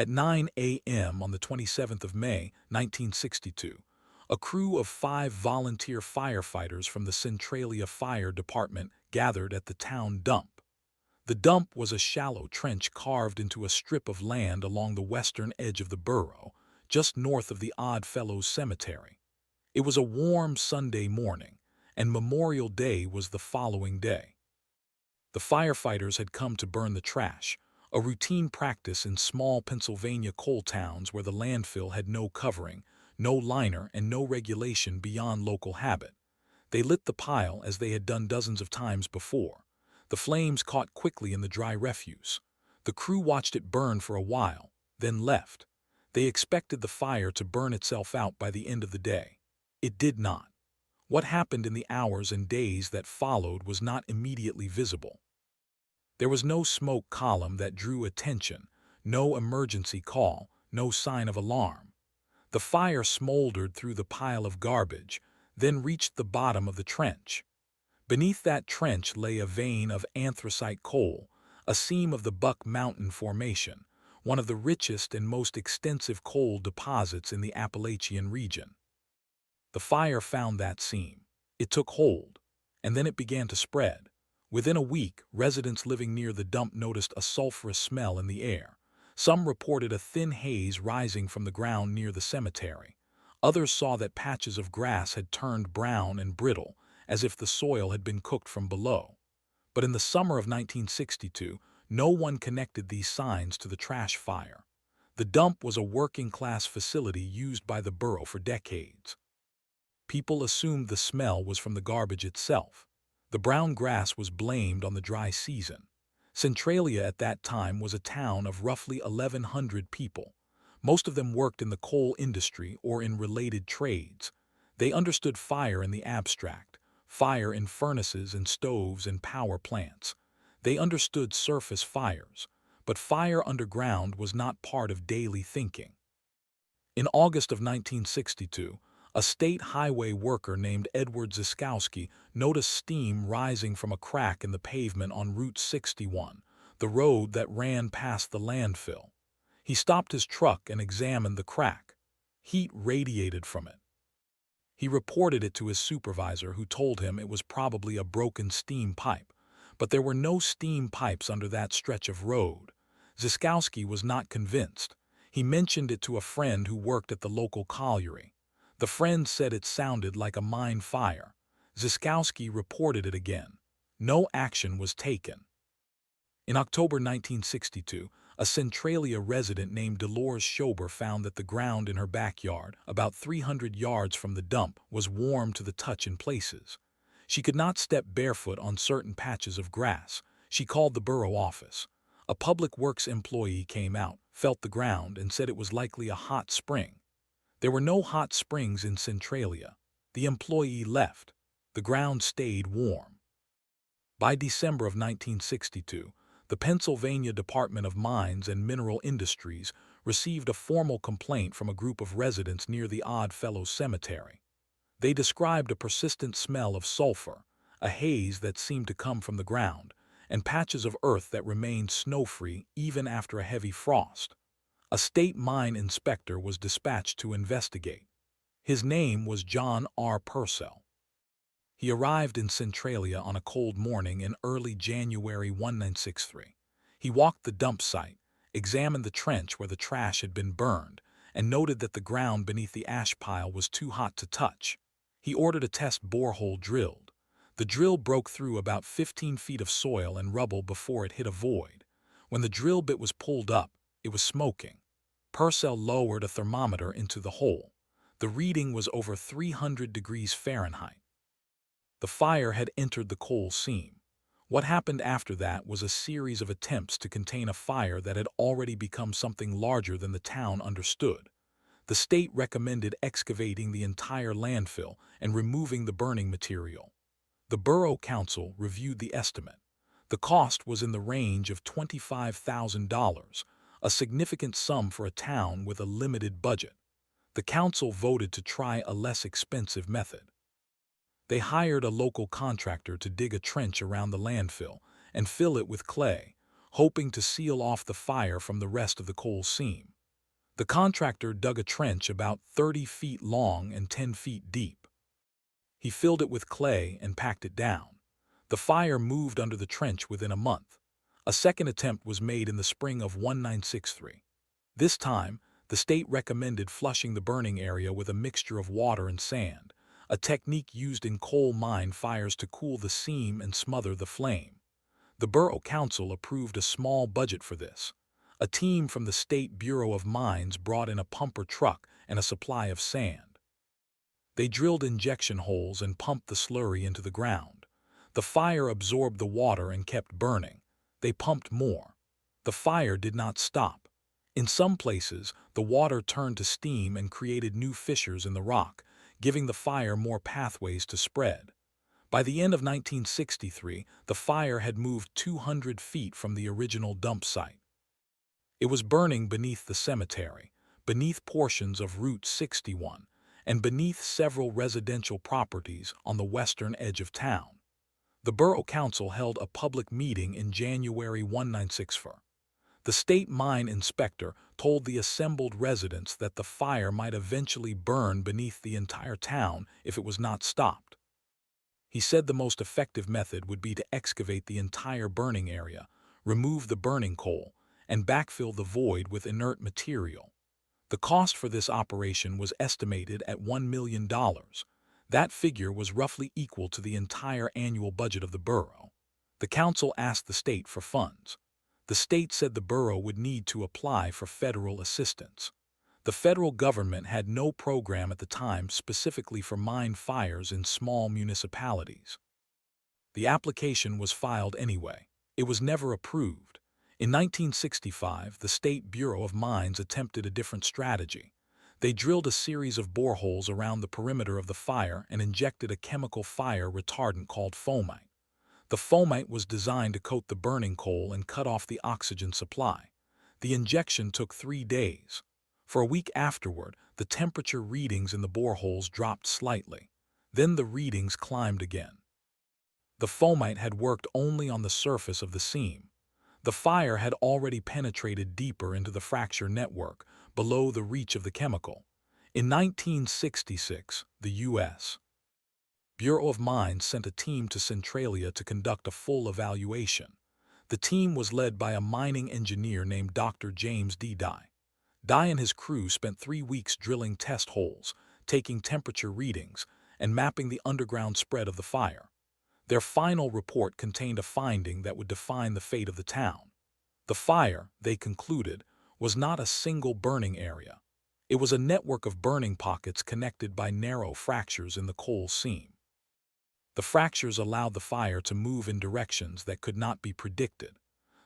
At 9 a.m. on the 27th of May, 1962, a crew of 5 volunteer firefighters from the Centralia Fire Department gathered at the town dump. The dump was a shallow trench carved into a strip of land along the western edge of the borough, just north of the Oddfellows Cemetery. It was a warm Sunday morning, and Memorial Day was the following day. The firefighters had come to burn the trash, a routine practice in small Pennsylvania coal towns where the landfill had no covering, no liner, and no regulation beyond local habit. They lit the pile as they had done dozens of times before. The flames caught quickly in the dry refuse. The crew watched it burn for a while, then left. They expected the fire to burn itself out by the end of the day. It did not. What happened in the hours and days that followed was not immediately visible. There was no smoke column that drew attention, no emergency call, no sign of alarm. The fire smoldered through the pile of garbage, then reached the bottom of the trench. Beneath that trench lay a vein of anthracite coal, a seam of the Buck Mountain Formation, one of the richest and most extensive coal deposits in the Appalachian region. The fire found that seam. It took hold, and then it began to spread. Within a week, residents living near the dump noticed a sulfurous smell in the air. Some reported a thin haze rising from the ground near the cemetery. Others saw that patches of grass had turned brown and brittle, as if the soil had been cooked from below. But in the summer of 1962, no one connected these signs to the trash fire. The dump was a working-class facility used by the borough for decades. People assumed the smell was from the garbage itself. The brown grass was blamed on the dry season. Centralia at that time was a town of roughly 1,100 people. Most of them worked in the coal industry or in related trades. They understood fire in the abstract, fire in furnaces and stoves and power plants. They understood surface fires, but fire underground was not part of daily thinking. In August of 1962, a state highway worker named Edward Ziskowski noticed steam rising from a crack in the pavement on Route 61, the road that ran past the landfill. He stopped his truck and examined the crack. Heat radiated from it. He reported it to his supervisor, who told him it was probably a broken steam pipe, but there were no steam pipes under that stretch of road. Ziskowski was not convinced. He mentioned it to a friend who worked at the local colliery. The friend said it sounded like a mine fire. Ziskowski reported it again. No action was taken. In October 1962, a Centralia resident named Dolores Schober found that the ground in her backyard, about 300 yards from the dump, was warm to the touch in places. She could not step barefoot on certain patches of grass. She called the borough office. A public works employee came out, felt the ground, and said it was likely a hot spring. There were no hot springs in Centralia. The employee left. The ground stayed warm. By December of 1962, the Pennsylvania Department of Mines and Mineral Industries received a formal complaint from a group of residents near the Oddfellows Cemetery. They described a persistent smell of sulfur, a haze that seemed to come from the ground, and patches of earth that remained snow-free even after a heavy frost. A state mine inspector was dispatched to investigate. His name was John R. Purcell. He arrived in Centralia on a cold morning in early January 1963. He walked the dump site, examined the trench where the trash had been burned, and noted that the ground beneath the ash pile was too hot to touch. He ordered a test borehole drilled. The drill broke through about 15 feet of soil and rubble before it hit a void. When the drill bit was pulled up, it was smoking. Purcell lowered a thermometer into the hole. The reading was over 300 degrees Fahrenheit. The fire had entered the coal seam. What happened after that was a series of attempts to contain a fire that had already become something larger than the town understood. The state recommended excavating the entire landfill and removing the burning material. The borough council reviewed the estimate. The cost was in the range of $25,000, a significant sum for a town with a limited budget. The council voted to try a less expensive method. They hired a local contractor to dig a trench around the landfill and fill it with clay, hoping to seal off the fire from the rest of the coal seam. The contractor dug a trench about 30 feet long and 10 feet deep. He filled it with clay and packed it down. The fire moved under the trench within a month. A second attempt was made in the spring of 1963. This time, the state recommended flushing the burning area with a mixture of water and sand, a technique used in coal mine fires to cool the seam and smother the flame. The Borough Council approved a small budget for this. A team from the State Bureau of Mines brought in a pumper truck and a supply of sand. They drilled injection holes and pumped the slurry into the ground. The fire absorbed the water and kept burning. They pumped more. The fire did not stop. In some places, the water turned to steam and created new fissures in the rock, giving the fire more pathways to spread. By the end of 1963, the fire had moved 200 feet from the original dump site. It was burning beneath the cemetery, beneath portions of Route 61, and beneath several residential properties on the western edge of town. The Borough Council held a public meeting in January 1964. The state mine inspector told the assembled residents that the fire might eventually burn beneath the entire town if it was not stopped. He said the most effective method would be to excavate the entire burning area, remove the burning coal, and backfill the void with inert material. The cost for this operation was estimated at $1 million. That figure was roughly equal to the entire annual budget of the borough. The council asked the state for funds. The state said the borough would need to apply for federal assistance. The federal government had no program at the time specifically for mine fires in small municipalities. The application was filed anyway. It was never approved. In 1965, the State Bureau of Mines attempted a different strategy. They drilled a series of boreholes around the perimeter of the fire and injected a chemical fire retardant called fomite. The fomite was designed to coat the burning coal and cut off the oxygen supply. The injection took 3 days. For a week afterward, the temperature readings in the boreholes dropped slightly. Then the readings climbed again. The fomite had worked only on the surface of the seam. The fire had already penetrated deeper into the fracture network, below the reach of the chemical. In 1966, the U.S. Bureau of Mines sent a team to Centralia to conduct a full evaluation. The team was led by a mining engineer named Dr. James D. Dye. Dye and his crew spent 3 weeks drilling test holes, taking temperature readings, and mapping the underground spread of the fire. Their final report contained a finding that would define the fate of the town. The fire, they concluded, was not a single burning area. It was a network of burning pockets connected by narrow fractures in the coal seam. The fractures allowed the fire to move in directions that could not be predicted.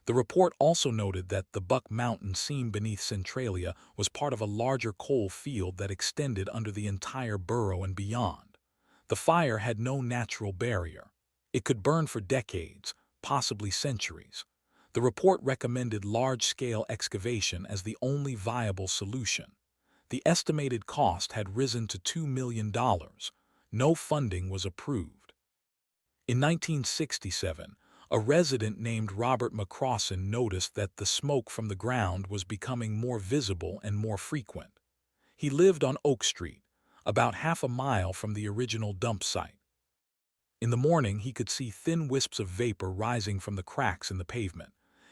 The report also noted that the Buck Mountain seam beneath Centralia was part of a larger coal field that extended under the entire borough and beyond. The fire had no natural barrier. It could burn for decades, possibly centuries. The report recommended large-scale excavation as the only viable solution. The estimated cost had risen to $2 million. No funding was approved. In 1967, a resident named Robert McCrossan noticed that the smoke from the ground was becoming more visible and more frequent. He lived on Oak Street, about half a mile from the original dump site. In the morning, he could see thin wisps of vapor rising from the cracks in the pavement.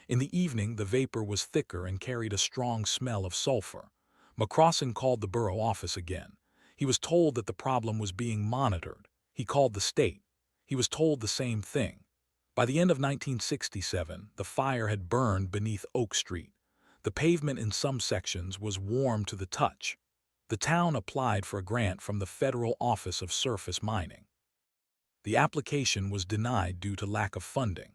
In the evening, the vapor was thicker and carried a strong smell of sulfur. McCrossan called the borough office again. He was told that the problem was being monitored. He called the state. He was told the same thing. By the end of 1967, the fire had burned beneath Oak Street. The pavement in some sections was warm to the touch. The town applied for a grant from the Federal Office of Surface Mining. The application was denied due to lack of funding.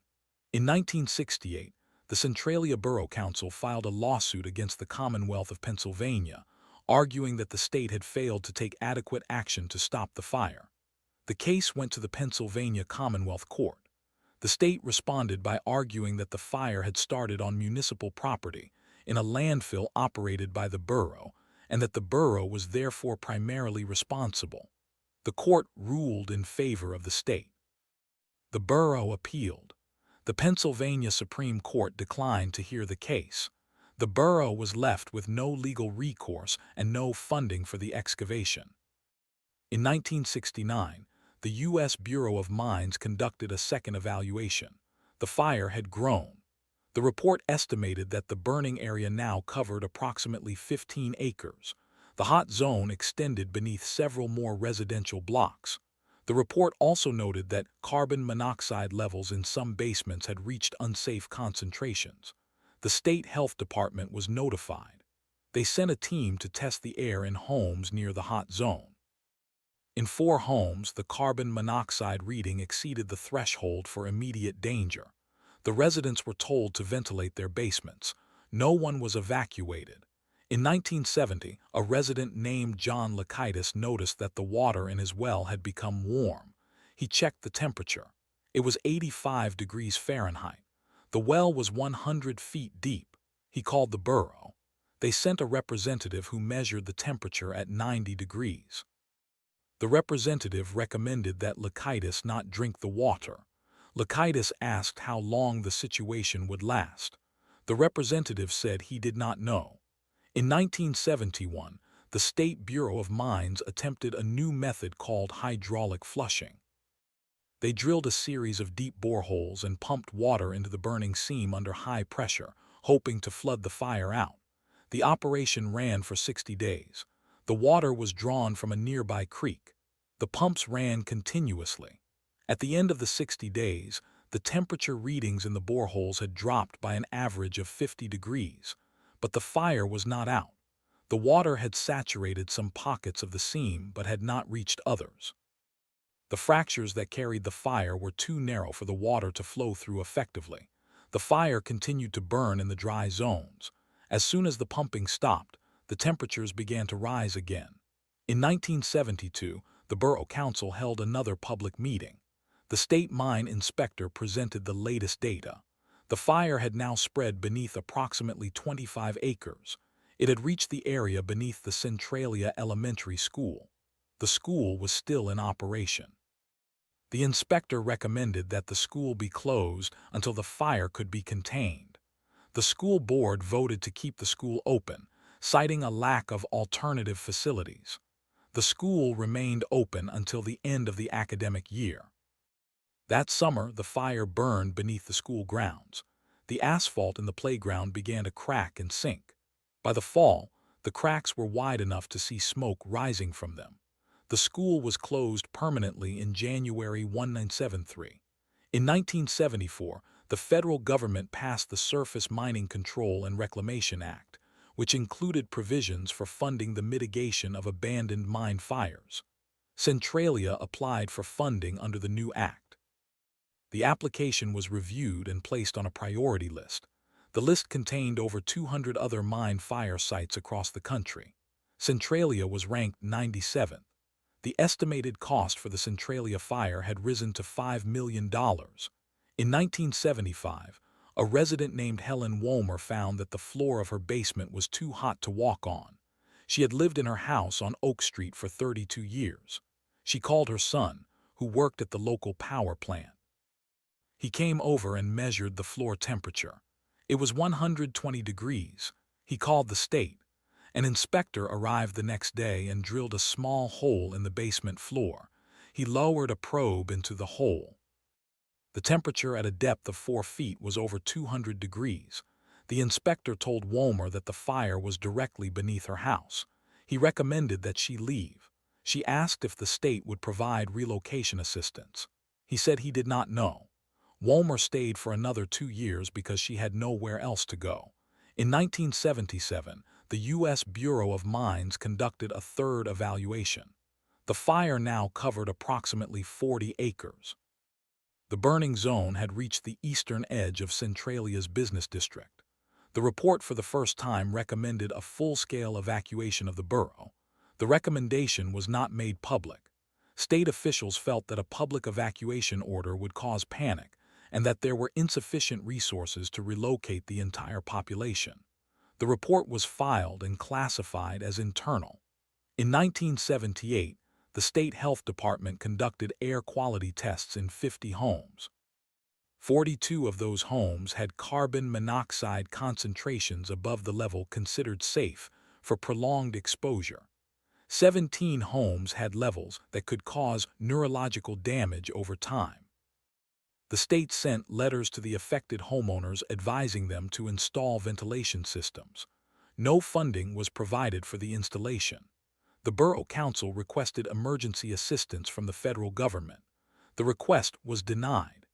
In 1968, the Centralia Borough Council filed a lawsuit against the Commonwealth of Pennsylvania, arguing that the state had failed to take adequate action to stop the fire. The case went to the Pennsylvania Commonwealth Court. The state responded by arguing that the fire had started on municipal property, in a landfill operated by the borough, and that the borough was therefore primarily responsible. The court ruled in favor of the state. The borough appealed. The Pennsylvania Supreme Court declined to hear the case. The borough was left with no legal recourse and no funding for the excavation. In 1969, the U.S. Bureau of Mines conducted a second evaluation. The fire had grown. The report estimated that the burning area now covered approximately 15 acres. The hot zone extended beneath several more residential blocks. The report also noted that carbon monoxide levels in some basements had reached unsafe concentrations. The state health department was notified. They sent a team to test the air in homes near the hot zone. In 4 homes, the carbon monoxide reading exceeded the threshold for immediate danger. The residents were told to ventilate their basements. No one was evacuated. In 1970, a resident named John Lakaitis noticed that the water in his well had become warm. He checked the temperature. It was 85 degrees Fahrenheit. The well was 100 feet deep. He called the borough. They sent a representative who measured the temperature at 90 degrees. The representative recommended that Lakaitis not drink the water. Lakaitis asked how long the situation would last. The representative said he did not know. In 1971, the State Bureau of Mines attempted a new method called hydraulic flushing. They drilled a series of deep boreholes and pumped water into the burning seam under high pressure, hoping to flood the fire out. The operation ran for 60 days. The water was drawn from a nearby creek. The pumps ran continuously. At the end of the 60 days, the temperature readings in the boreholes had dropped by an average of 50 degrees. But the fire was not out. The water had saturated some pockets of the seam but had not reached others. The fractures that carried the fire were too narrow for the water to flow through effectively. The fire continued to burn in the dry zones. As soon as the pumping stopped, the temperatures began to rise again. In 1972, the Borough Council held another public meeting. The state mine inspector presented the latest data. The fire had now spread beneath approximately 25 acres. It had reached the area beneath the Centralia Elementary School. The school was still in operation. The inspector recommended that the school be closed until the fire could be contained. The school board voted to keep the school open, citing a lack of alternative facilities. The school remained open until the end of the academic year. That summer, the fire burned beneath the school grounds. The asphalt in the playground began to crack and sink. By the fall, the cracks were wide enough to see smoke rising from them. The school was closed permanently in January 1973. In 1974, the federal government passed the Surface Mining Control and Reclamation Act, which included provisions for funding the mitigation of abandoned mine fires. Centralia applied for funding under the new act. The application was reviewed and placed on a priority list. The list contained over 200 other mine fire sites across the country. Centralia was ranked 97th. The estimated cost for the Centralia fire had risen to $5 million. In 1975, a resident named Helen Womer found that the floor of her basement was too hot to walk on. She had lived in her house on Oak Street for 32 years. She called her son, who worked at the local power plant. He came over and measured the floor temperature. It was 120 degrees. He called the state. An inspector arrived the next day and drilled a small hole in the basement floor. He lowered a probe into the hole. The temperature at a depth of 4 feet was over 200 degrees. The inspector told Womer that the fire was directly beneath her house. He recommended that she leave. She asked if the state would provide relocation assistance. He said he did not know. Womer stayed for another 2 years because she had nowhere else to go. In 1977, the U.S. Bureau of Mines conducted a third evaluation. The fire now covered approximately 40 acres. The burning zone had reached the eastern edge of Centralia's business district. The report for the first time recommended a full-scale evacuation of the borough. The recommendation was not made public. State officials felt that a public evacuation order would cause panic and that there were insufficient resources to relocate the entire population. The report was filed and classified as internal. In 1978, the state health department conducted air quality tests in 50 homes. 42 of those homes had carbon monoxide concentrations above the level considered safe for prolonged exposure. 17 homes had levels that could cause neurological damage over time. The state sent letters to the affected homeowners advising them to install ventilation systems. No funding was provided for the installation. The Borough Council requested emergency assistance from the federal government. The request was denied.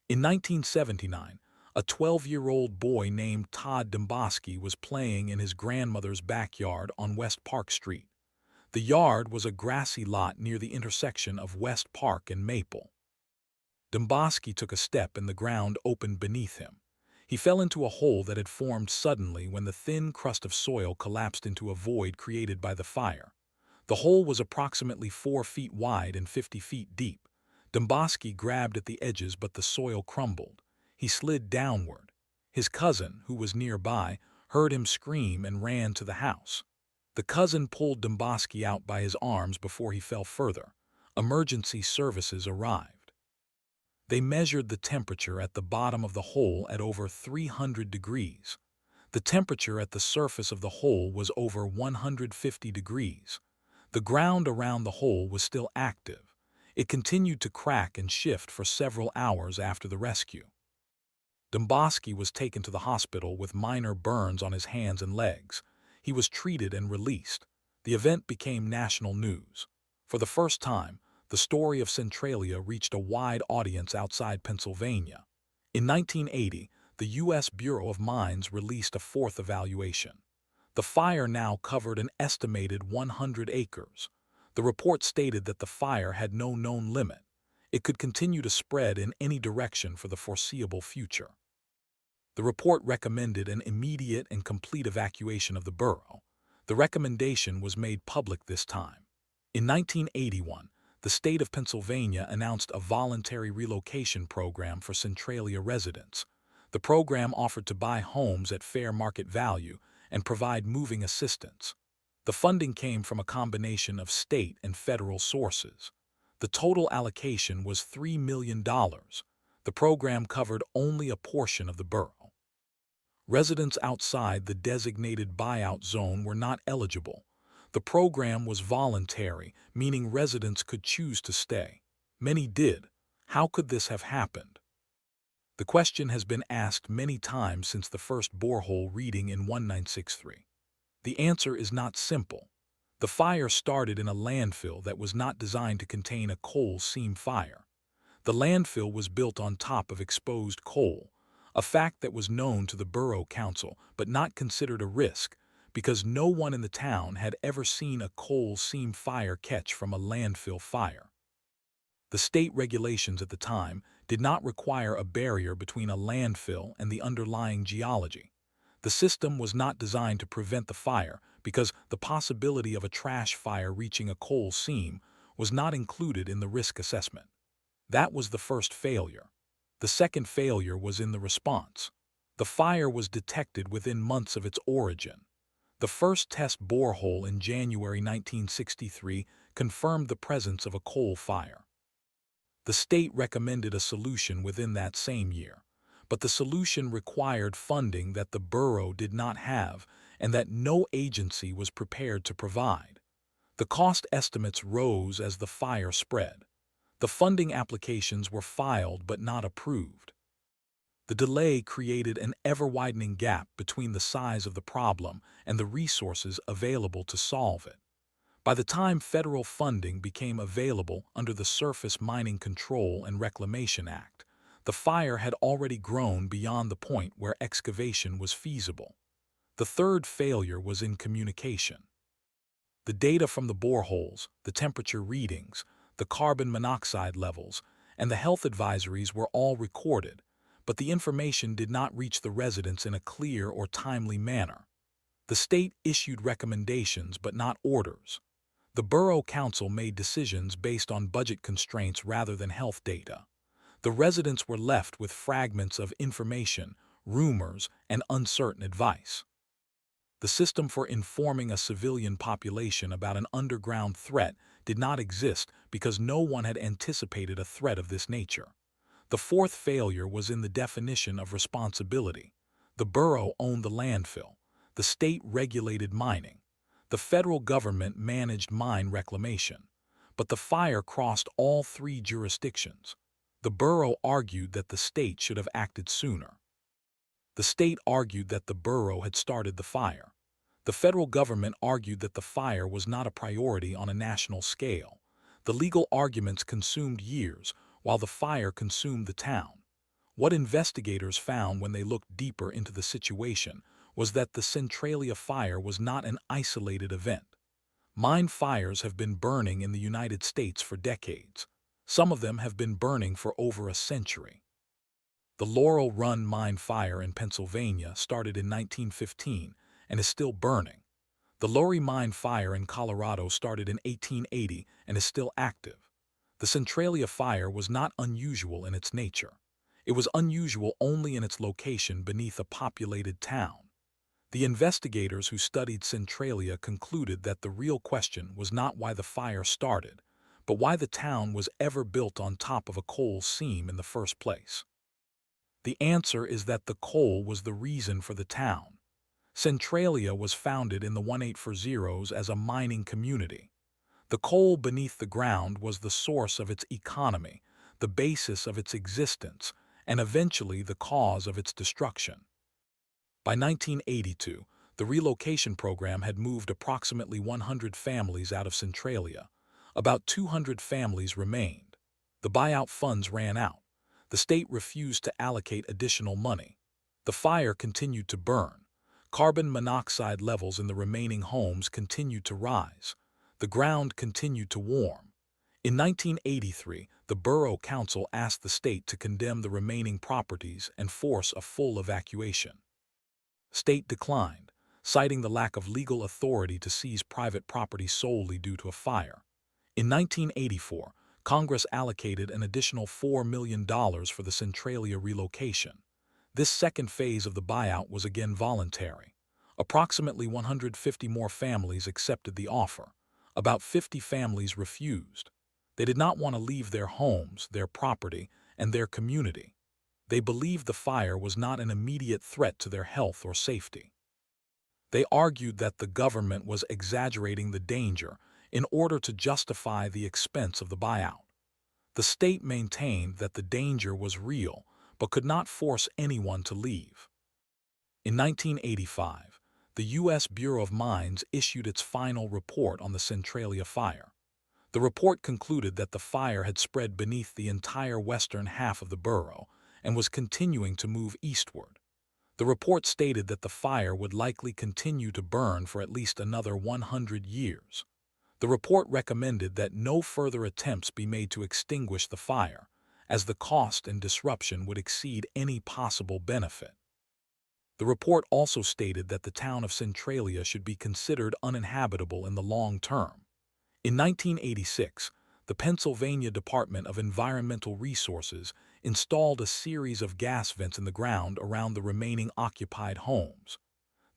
In 1979, a 12-year-old boy named Todd Domboski was playing in his grandmother's backyard on West Park Street. The yard was a grassy lot near the intersection of West Park and Maple. Domboski took a step and the ground opened beneath him. He fell into a hole that had formed suddenly when the thin crust of soil collapsed into a void created by the fire. The hole was approximately 4 feet wide and 50 feet deep. Domboski grabbed at the edges, but the soil crumbled. He slid downward. His cousin, who was nearby, heard him scream and ran to the house. The cousin pulled Domboski out by his arms before he fell further. Emergency services arrived. They measured the temperature at the bottom of the hole at over 300 degrees. The temperature at the surface of the hole was over 150 degrees. The ground around the hole was still active. It continued to crack and shift for several hours after the rescue. Domboski was taken to the hospital with minor burns on his hands and legs. He was treated and released. The event became national news. For the first time, the story of Centralia reached a wide audience outside Pennsylvania. In 1980, the U.S. Bureau of Mines released a fourth evaluation. The fire now covered an estimated 100 acres. The report stated that the fire had no known limit. It could continue to spread in any direction for the foreseeable future. The report recommended an immediate and complete evacuation of the borough. The recommendation was made public this time. In 1981, the state of Pennsylvania announced a voluntary relocation program for Centralia residents. The program offered to buy homes at fair market value and provide moving assistance. The funding came from a combination of state and federal sources. The total allocation was $3 million. The program covered only a portion of the borough. Residents outside the designated buyout zone were not eligible. The program was voluntary, meaning residents could choose to stay. Many did. How could this have happened? The question has been asked many times since the first borehole reading in 1963. The answer is not simple. The fire started in a landfill that was not designed to contain a coal seam fire. The landfill was built on top of exposed coal, a fact that was known to the Borough Council but not considered a risk, because no one in the town had ever seen a coal seam fire catch from a landfill fire. The state regulations at the time did not require a barrier between a landfill and the underlying geology. The system was not designed to prevent the fire because the possibility of a trash fire reaching a coal seam was not included in the risk assessment. That was the first failure. The second failure was in the response. The fire was detected within months of its origin. The first test borehole in January 1963 confirmed the presence of a coal fire. The state recommended a solution within that same year, but the solution required funding that the borough did not have and that no agency was prepared to provide. The cost estimates rose as the fire spread. The funding applications were filed but not approved. The delay created an ever-widening gap between the size of the problem and the resources available to solve it. By the time federal funding became available under the Surface Mining Control and Reclamation Act, the fire had already grown beyond the point where excavation was feasible. The third failure was in communication. The data from the boreholes, the temperature readings, the carbon monoxide levels, and the health advisories were all recorded, but the information did not reach the residents in a clear or timely manner. The state issued recommendations but not orders. The Borough Council made decisions based on budget constraints rather than health data. The residents were left with fragments of information, rumors, and uncertain advice. The system for informing a civilian population about an underground threat did not exist because no one had anticipated a threat of this nature. The fourth failure was in the definition of responsibility. The borough owned the landfill. The state regulated mining. The federal government managed mine reclamation. But the fire crossed all three jurisdictions. The borough argued that the state should have acted sooner. The state argued that the borough had started the fire. The federal government argued that the fire was not a priority on a national scale. The legal arguments consumed years, while the fire consumed the town. What investigators found when they looked deeper into the situation was that the Centralia fire was not an isolated event. Mine fires have been burning in the United States for decades. Some of them have been burning for over a century. The Laurel Run Mine Fire in Pennsylvania started in 1915 and is still burning. The Lowry Mine Fire in Colorado started in 1880 and is still active. The Centralia fire was not unusual in its nature. It was unusual only in its location beneath a populated town. The investigators who studied Centralia concluded that the real question was not why the fire started, but why the town was ever built on top of a coal seam in the first place. The answer is that the coal was the reason for the town. Centralia was founded in the 1840s as a mining community. The coal beneath the ground was the source of its economy, the basis of its existence, and eventually the cause of its destruction. By 1982, the relocation program had moved approximately 100 families out of Centralia. About 200 families remained. The buyout funds ran out. The state refused to allocate additional money. The fire continued to burn. Carbon monoxide levels in the remaining homes continued to rise. The ground continued to warm. In 1983, the Borough Council asked the state to condemn the remaining properties and force a full evacuation. State declined, citing the lack of legal authority to seize private property solely due to a fire. In 1984, Congress allocated an additional $4 million for the Centralia relocation. This second phase of the buyout was again voluntary. Approximately 150 more families accepted the offer. About 50 families refused. They did not want to leave their homes, their property, and their community. They believed the fire was not an immediate threat to their health or safety. They argued that the government was exaggerating the danger in order to justify the expense of the buyout. The state maintained that the danger was real, but could not force anyone to leave. In 1985, the U.S. Bureau of Mines issued its final report on the Centralia fire. The report concluded that the fire had spread beneath the entire western half of the borough and was continuing to move eastward. The report stated that the fire would likely continue to burn for at least another 100 years. The report recommended that no further attempts be made to extinguish the fire, as the cost and disruption would exceed any possible benefit. The report also stated that the town of Centralia should be considered uninhabitable in the long term. In 1986, the Pennsylvania Department of Environmental Resources installed a series of gas vents in the ground around the remaining occupied homes.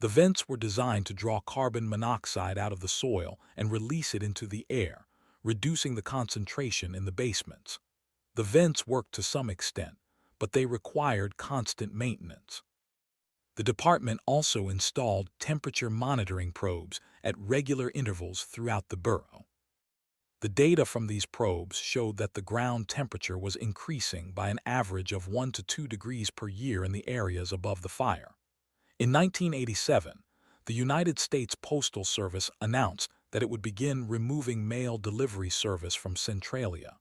The vents were designed to draw carbon monoxide out of the soil and release it into the air, reducing the concentration in the basements. The vents worked to some extent, but they required constant maintenance. The department also installed temperature monitoring probes at regular intervals throughout the borough. The data from these probes showed that the ground temperature was increasing by an average of 1 to 2 degrees per year in the areas above the fire. In 1987, the United States Postal Service announced that it would begin removing mail delivery service from Centralia.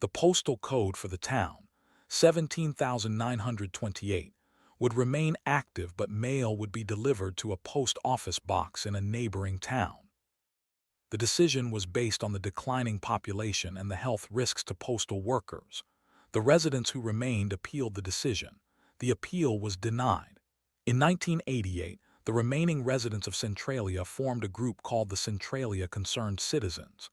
The postal code for the town, 17,928, would remain active, but mail would be delivered to a post office box in a neighboring town. The decision was based on the declining population and the health risks to postal workers. The residents who remained appealed the decision. The appeal was denied. In 1988, the remaining residents of Centralia formed a group called the Centralia Concerned Citizens.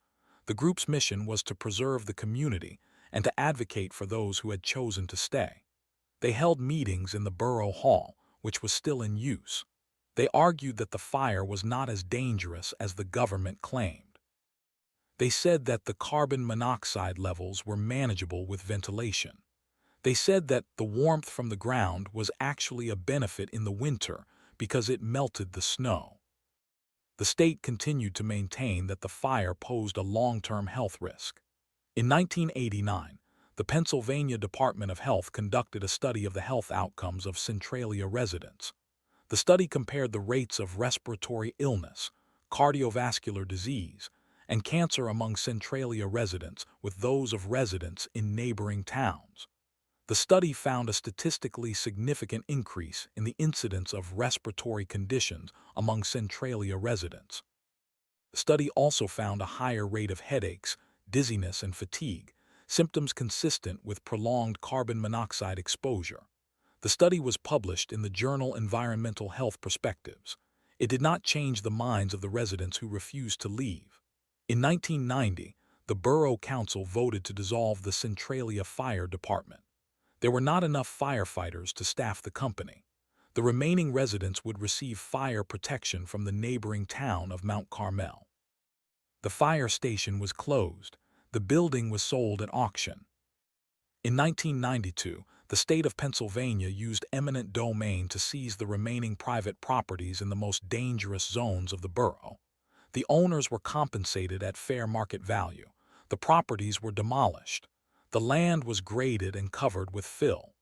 The group's mission was to preserve the community and to advocate for those who had chosen to stay. They held meetings in the Borough Hall, which was still in use. They argued that the fire was not as dangerous as the government claimed. They said that the carbon monoxide levels were manageable with ventilation. They said that the warmth from the ground was actually a benefit in the winter because it melted the snow. The state continued to maintain that the fire posed a long-term health risk. In 1989, the Pennsylvania Department of Health conducted a study of the health outcomes of Centralia residents. The study compared the rates of respiratory illness, cardiovascular disease, and cancer among Centralia residents with those of residents in neighboring towns. The study found a statistically significant increase in the incidence of respiratory conditions among Centralia residents. The study also found a higher rate of headaches, dizziness, and fatigue, symptoms consistent with prolonged carbon monoxide exposure. The study was published in the journal Environmental Health Perspectives. It did not change the minds of the residents who refused to leave. In 1990, the Borough Council voted to dissolve the Centralia Fire Department. There were not enough firefighters to staff the company. The remaining residents would receive fire protection from the neighboring town of Mount Carmel. The fire station was closed. The building was sold at auction. In 1992, the state of Pennsylvania used eminent domain to seize the remaining private properties in the most dangerous zones of the borough. The owners were compensated at fair market value. The properties were demolished. The land was graded and covered with fill.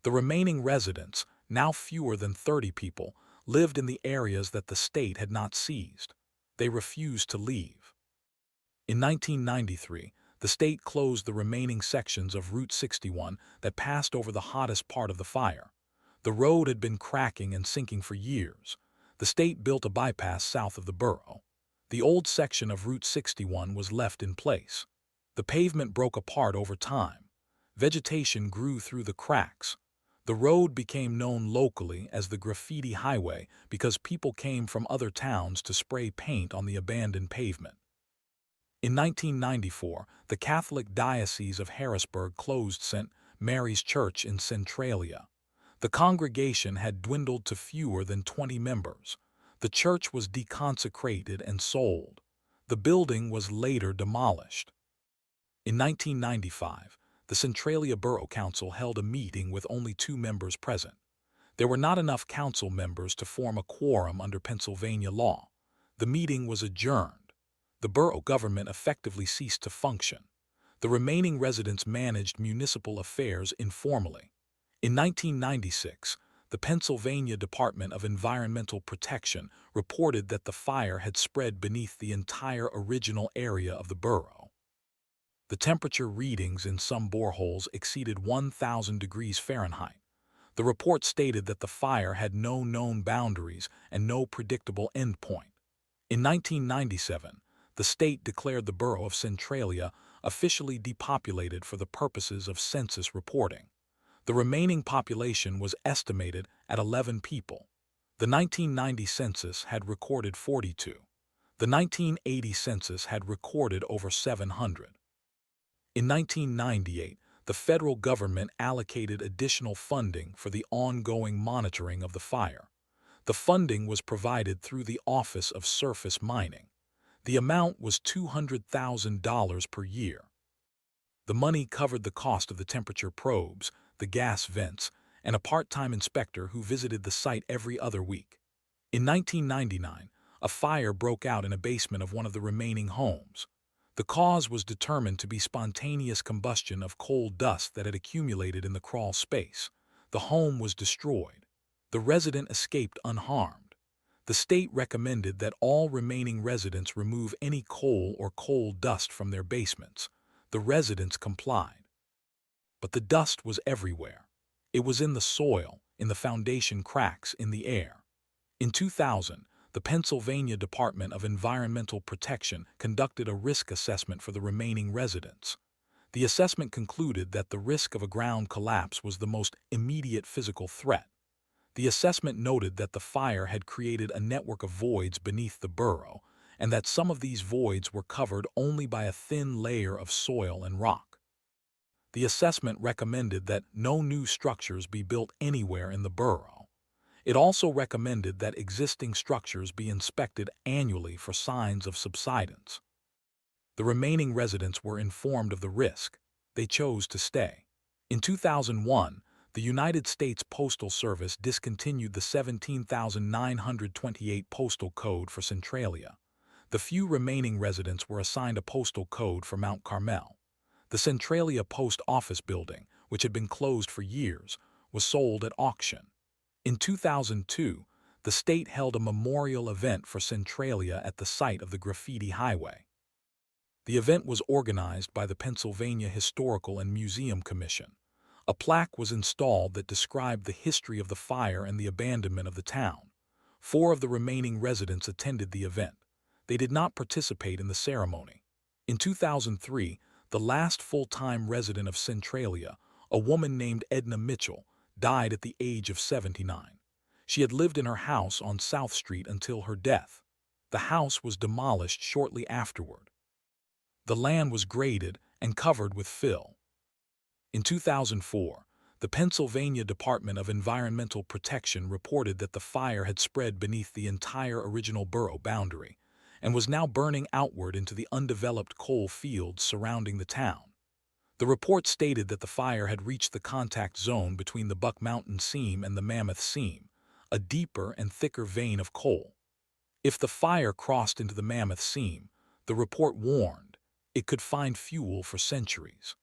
The remaining residents, now fewer than 30 people, lived in the areas that the state had not seized. They refused to leave. In 1993, the state closed the remaining sections of Route 61 that passed over the hottest part of the fire. The road had been cracking and sinking for years. The state built a bypass south of the borough. The old section of Route 61 was left in place. The pavement broke apart over time. Vegetation grew through the cracks. The road became known locally as the Graffiti Highway because people came from other towns to spray paint on the abandoned pavement. In 1994, the Catholic Diocese of Harrisburg closed St. Mary's Church in Centralia. The congregation had dwindled to fewer than 20 members. The church was deconsecrated and sold. The building was later demolished. In 1995, the Centralia Borough Council held a meeting with only 2 members present. There were not enough council members to form a quorum under Pennsylvania law. The meeting was adjourned. The borough government effectively ceased to function. The remaining residents managed municipal affairs informally. In 1996, the Pennsylvania Department of Environmental Protection reported that the fire had spread beneath the entire original area of the borough. The temperature readings in some boreholes exceeded 1,000 degrees Fahrenheit. The report stated that the fire had no known boundaries and no predictable endpoint. In 1997, the state declared the borough of Centralia officially depopulated for the purposes of census reporting. The remaining population was estimated at 11 people. The 1990 census had recorded 42. The 1980 census had recorded over 700. In 1998, the federal government allocated additional funding for the ongoing monitoring of the fire. The funding was provided through the Office of Surface Mining. The amount was $200,000 per year. The money covered the cost of the temperature probes, the gas vents, and a part-time inspector who visited the site every other week. In 1999, a fire broke out in a basement of one of the remaining homes. The cause was determined to be spontaneous combustion of coal dust that had accumulated in the crawl space. The home was destroyed. The resident escaped unharmed. The state recommended that all remaining residents remove any coal or coal dust from their basements. The residents complied. But the dust was everywhere. It was in the soil, in the foundation cracks, in the air. In 2000, the Pennsylvania Department of Environmental Protection conducted a risk assessment for the remaining residents. The assessment concluded that the risk of a ground collapse was the most immediate physical threat. The assessment noted that the fire had created a network of voids beneath the borough, and that some of these voids were covered only by a thin layer of soil and rock. The assessment recommended that no new structures be built anywhere in the borough. It also recommended that existing structures be inspected annually for signs of subsidence. The remaining residents were informed of the risk. They chose to stay. In 2001, the United States Postal Service discontinued the 17,928 postal code for Centralia. The few remaining residents were assigned a postal code for Mount Carmel. The Centralia Post Office building, which had been closed for years, was sold at auction. In 2002, the state held a memorial event for Centralia at the site of the Graffiti Highway. The event was organized by the Pennsylvania Historical and Museum Commission. A plaque was installed that described the history of the fire and the abandonment of the town. 4 of the remaining residents attended the event. They did not participate in the ceremony. In 2003, the last full-time resident of Centralia, a woman named Edna Mitchell, died at the age of 79. She had lived in her house on South Street until her death. The house was demolished shortly afterward. The land was graded and covered with fill. In 2004, the Pennsylvania Department of Environmental Protection reported that the fire had spread beneath the entire original borough boundary and was now burning outward into the undeveloped coal fields surrounding the town. The report stated that the fire had reached the contact zone between the Buck Mountain Seam and the Mammoth Seam, a deeper and thicker vein of coal. If the fire crossed into the Mammoth Seam, the report warned, it could find fuel for centuries.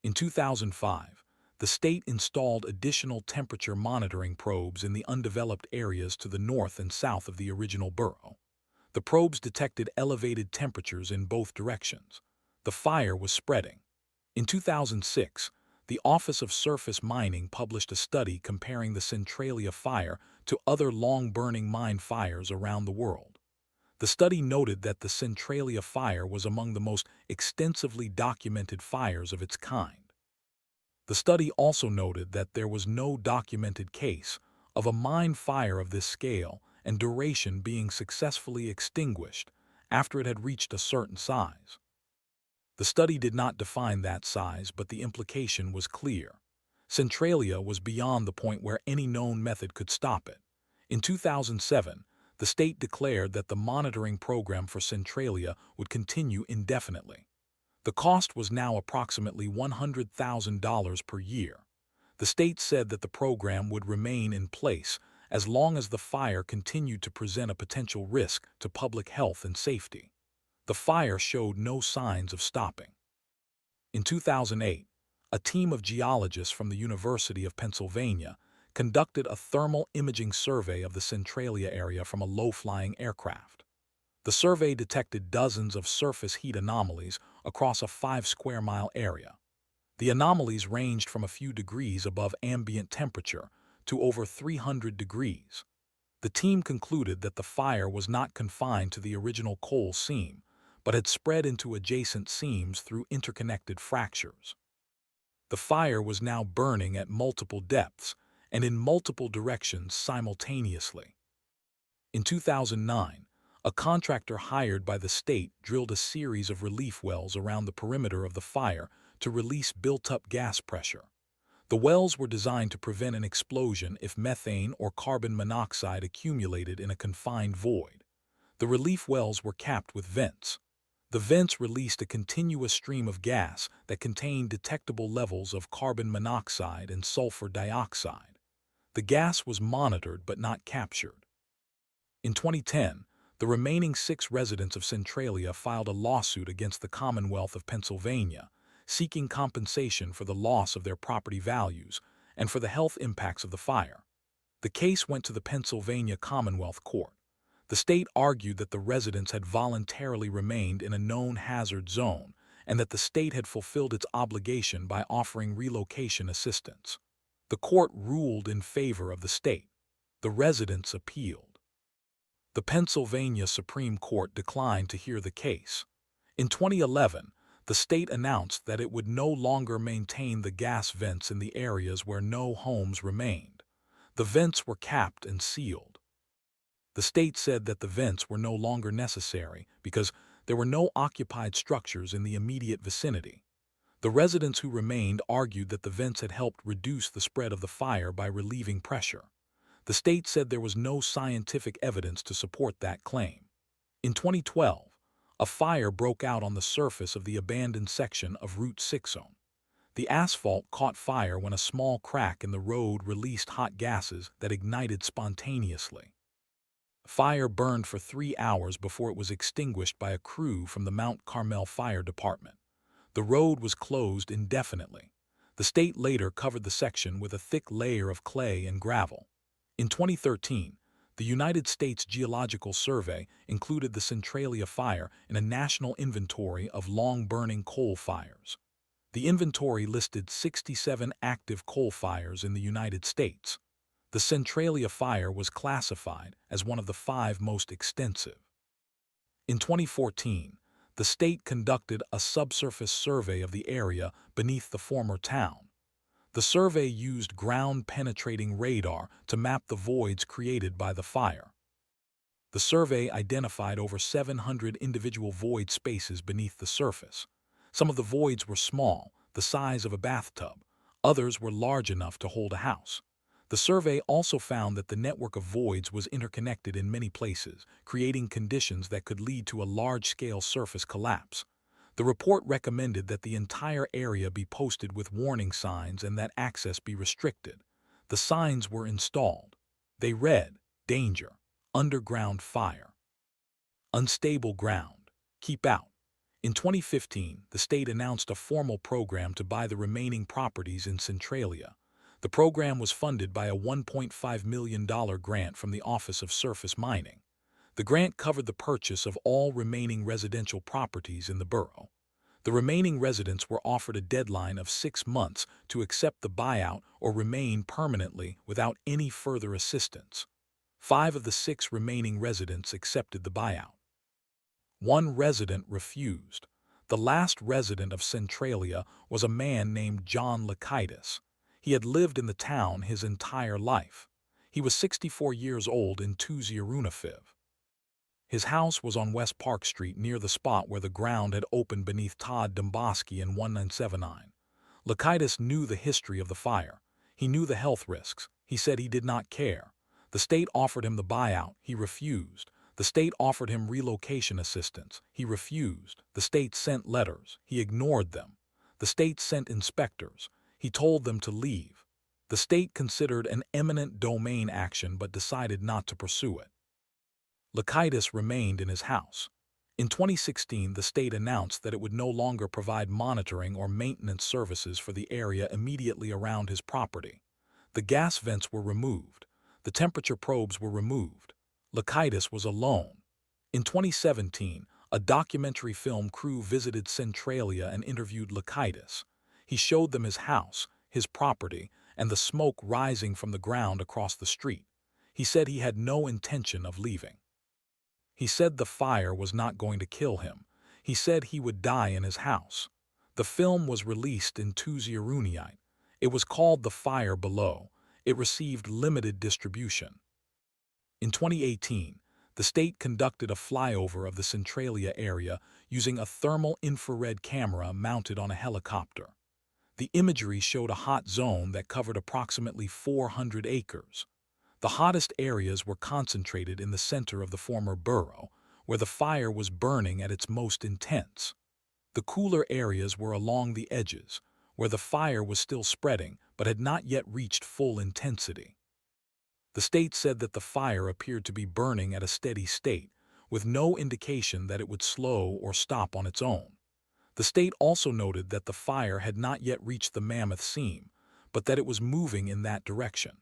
In 2005, the state installed additional temperature monitoring probes in the undeveloped areas to the north and south of the original borough. The probes detected elevated temperatures in both directions. The fire was spreading. In 2006, the Office of Surface Mining published a study comparing the Centralia fire to other long-burning mine fires around the world. The study noted that the Centralia fire was among the most extensively documented fires of its kind. The study also noted that there was no documented case of a mine fire of this scale and duration being successfully extinguished after it had reached a certain size. The study did not define that size, but the implication was clear. Centralia was beyond the point where any known method could stop it. In 2007, the state declared that the monitoring program for Centralia would continue indefinitely. The cost was now approximately $100,000 per year. The state said that the program would remain in place as long as the fire continued to present a potential risk to public health and safety. The fire showed no signs of stopping. In 2008, a team of geologists from the University of Pennsylvania conducted a thermal imaging survey of the Centralia area from a low-flying aircraft. The survey detected dozens of surface heat anomalies across a 5-square-mile area. The anomalies ranged from a few degrees above ambient temperature to over 300 degrees. The team concluded that the fire was not confined to the original coal seam, but had spread into adjacent seams through interconnected fractures. The fire was now burning at multiple depths and in multiple directions simultaneously. In 2009, a contractor hired by the state drilled a series of relief wells around the perimeter of the fire to release built-up gas pressure. The wells were designed to prevent an explosion if methane or carbon monoxide accumulated in a confined void. The relief wells were capped with vents. The vents released a continuous stream of gas that contained detectable levels of carbon monoxide and sulfur dioxide. The gas was monitored but not captured. In 2010, the remaining 6 residents of Centralia filed a lawsuit against the Commonwealth of Pennsylvania, seeking compensation for the loss of their property values and for the health impacts of the fire. The case went to the Pennsylvania Commonwealth Court. The state argued that the residents had voluntarily remained in a known hazard zone and that the state had fulfilled its obligation by offering relocation assistance. The court ruled in favor of the state. The residents appealed. The Pennsylvania Supreme Court declined to hear the case. In 2011, the state announced that it would no longer maintain the gas vents in the areas where no homes remained. The vents were capped and sealed. The state said that the vents were no longer necessary because there were no occupied structures in the immediate vicinity. The residents who remained argued that the vents had helped reduce the spread of the fire by relieving pressure. The state said there was no scientific evidence to support that claim. In 2012, a fire broke out on the surface of the abandoned section of Route 6. The asphalt caught fire when a small crack in the road released hot gases that ignited spontaneously. Fire burned for 3 hours before it was extinguished by a crew from the Mount Carmel Fire Department. The road was closed indefinitely. The state later covered the section with a thick layer of clay and gravel. In 2013, the United States Geological Survey included the Centralia Fire in a national inventory of long-burning coal fires. The inventory listed 67 active coal fires in the United States. The Centralia Fire was classified as one of the 5 most extensive. In 2014, the state conducted a subsurface survey of the area beneath the former town. The survey used ground-penetrating radar to map the voids created by the fire. The survey identified over 700 individual void spaces beneath the surface. Some of the voids were small, the size of a bathtub. Others were large enough to hold a house. The survey also found that the network of voids was interconnected in many places, creating conditions that could lead to a large-scale surface collapse. The report recommended that the entire area be posted with warning signs and that access be restricted. The signs were installed. They read, "Danger, underground fire. Unstable ground. Keep out." In 2015, the state announced a formal program to buy the remaining properties in Centralia. The program was funded by a $1.5 million grant from the Office of Surface Mining. The grant covered the purchase of all remaining residential properties in the borough. The remaining residents were offered a deadline of 6 months to accept the buyout or remain permanently without any further assistance. 5 of the 6 remaining residents accepted the buyout. 1 resident refused. The last resident of Centralia was a man named John Lakaitis. He had lived in the town his entire life. He was 64 years old in Tuziarunafiv. His house was on West Park Street near the spot where the ground had opened beneath Todd Domboski in 1979. Lakaitis knew the history of the fire. He knew the health risks. He said he did not care. The state offered him the buyout. He refused. The state offered him relocation assistance. He refused. The state sent letters. He ignored them. The state sent inspectors. He told them to leave. The state considered an eminent domain action but decided not to pursue it. Lakaitis remained in his house. In 2016, the state announced that it would no longer provide monitoring or maintenance services for the area immediately around his property. The gas vents were removed. The temperature probes were removed. Lakaitis was alone. In 2017, a documentary film crew visited Centralia and interviewed Lakaitis. He showed them his house, his property, and the smoke rising from the ground across the street. He said he had no intention of leaving. He said the fire was not going to kill him. He said he would die in his house. The film was released in Tuziaruniite. It was called The Fire Below. It received limited distribution. In 2018, the state conducted a flyover of the Centralia area using a thermal infrared camera mounted on a helicopter. The imagery showed a hot zone that covered approximately 400 acres. The hottest areas were concentrated in the center of the former borough, where the fire was burning at its most intense. The cooler areas were along the edges, where the fire was still spreading but had not yet reached full intensity. The state said that the fire appeared to be burning at a steady state, with no indication that it would slow or stop on its own. The state also noted that the fire had not yet reached the Mammoth Seam, but that it was moving in that direction.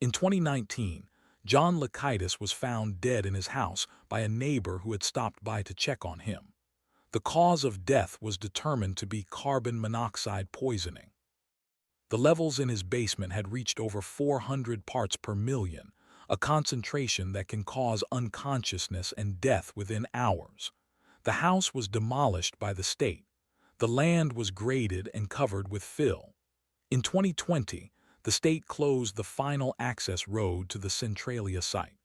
In 2019, John Lakaitis was found dead in his house by a neighbor who had stopped by to check on him. The cause of death was determined to be carbon monoxide poisoning. The levels in his basement had reached over 400 parts per million, a concentration that can cause unconsciousness and death within hours. The house was demolished by the state. The land was graded and covered with fill. In 2020, the state closed the final access road to the Centralia site.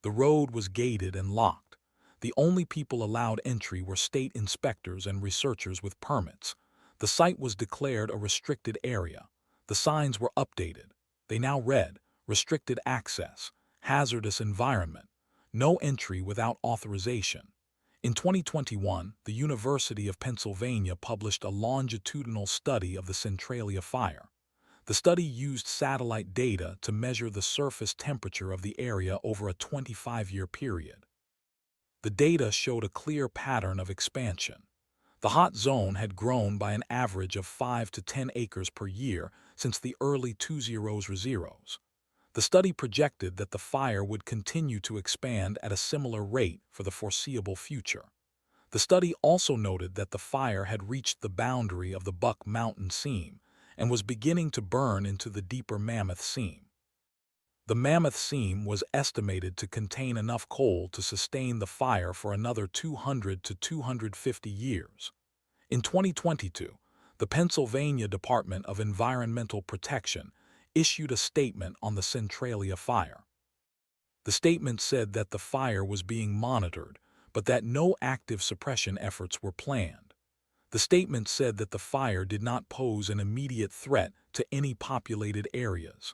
The road was gated and locked. The only people allowed entry were state inspectors and researchers with permits. The site was declared a restricted area. The signs were updated. They now read, "Restricted access, hazardous environment, no entry without authorization." In 2021, the University of Pennsylvania published a longitudinal study of the Centralia fire. The study used satellite data to measure the surface temperature of the area over a 25-year period. The data showed a clear pattern of expansion. The hot zone had grown by an average of 5 to 10 acres per year since the early 2000s. The study projected that the fire would continue to expand at a similar rate for the foreseeable future. The study also noted that the fire had reached the boundary of the Buck Mountain Seam and was beginning to burn into the deeper Mammoth Seam. The Mammoth Seam was estimated to contain enough coal to sustain the fire for another 200 to 250 years. In 2022, the Pennsylvania Department of Environmental Protection issued a statement on the Centralia fire. The statement said that the fire was being monitored, but that no active suppression efforts were planned. The statement said that the fire did not pose an immediate threat to any populated areas.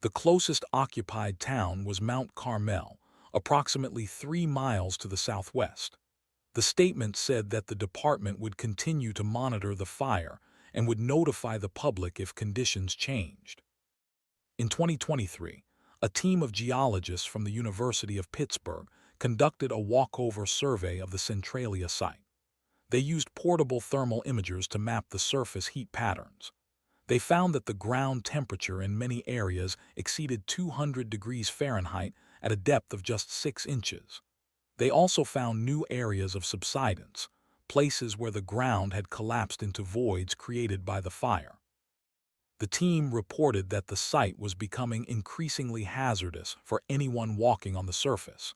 The closest occupied town was Mount Carmel, approximately 3 miles to the southwest. The statement said that the department would continue to monitor the fire and would notify the public if conditions changed. In 2023, a team of geologists from the University of Pittsburgh conducted a walkover survey of the Centralia site. They used portable thermal imagers to map the surface heat patterns. They found that the ground temperature in many areas exceeded 200 degrees Fahrenheit at a depth of just 6 inches. They also found new areas of subsidence, places where the ground had collapsed into voids created by the fire. The team reported that the site was becoming increasingly hazardous for anyone walking on the surface.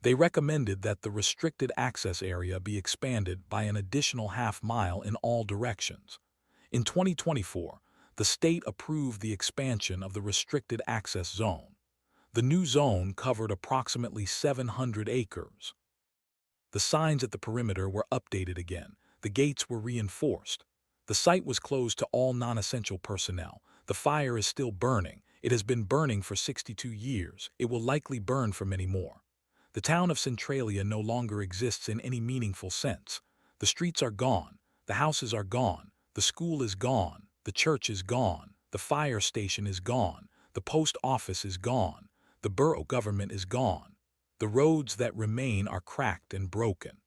They recommended that the restricted access area be expanded by an additional half-mile in all directions. In 2024, the state approved the expansion of the restricted access zone. The new zone covered approximately 700 acres. The signs at the perimeter were updated again. The gates were reinforced. The site was closed to all non-essential personnel. The fire is still burning. It has been burning for 62 years. It will likely burn for many more. The town of Centralia no longer exists in any meaningful sense. The streets are gone. The houses are gone. The school is gone. The church is gone. The fire station is gone. The post office is gone. The borough government is gone. The roads that remain are cracked and broken.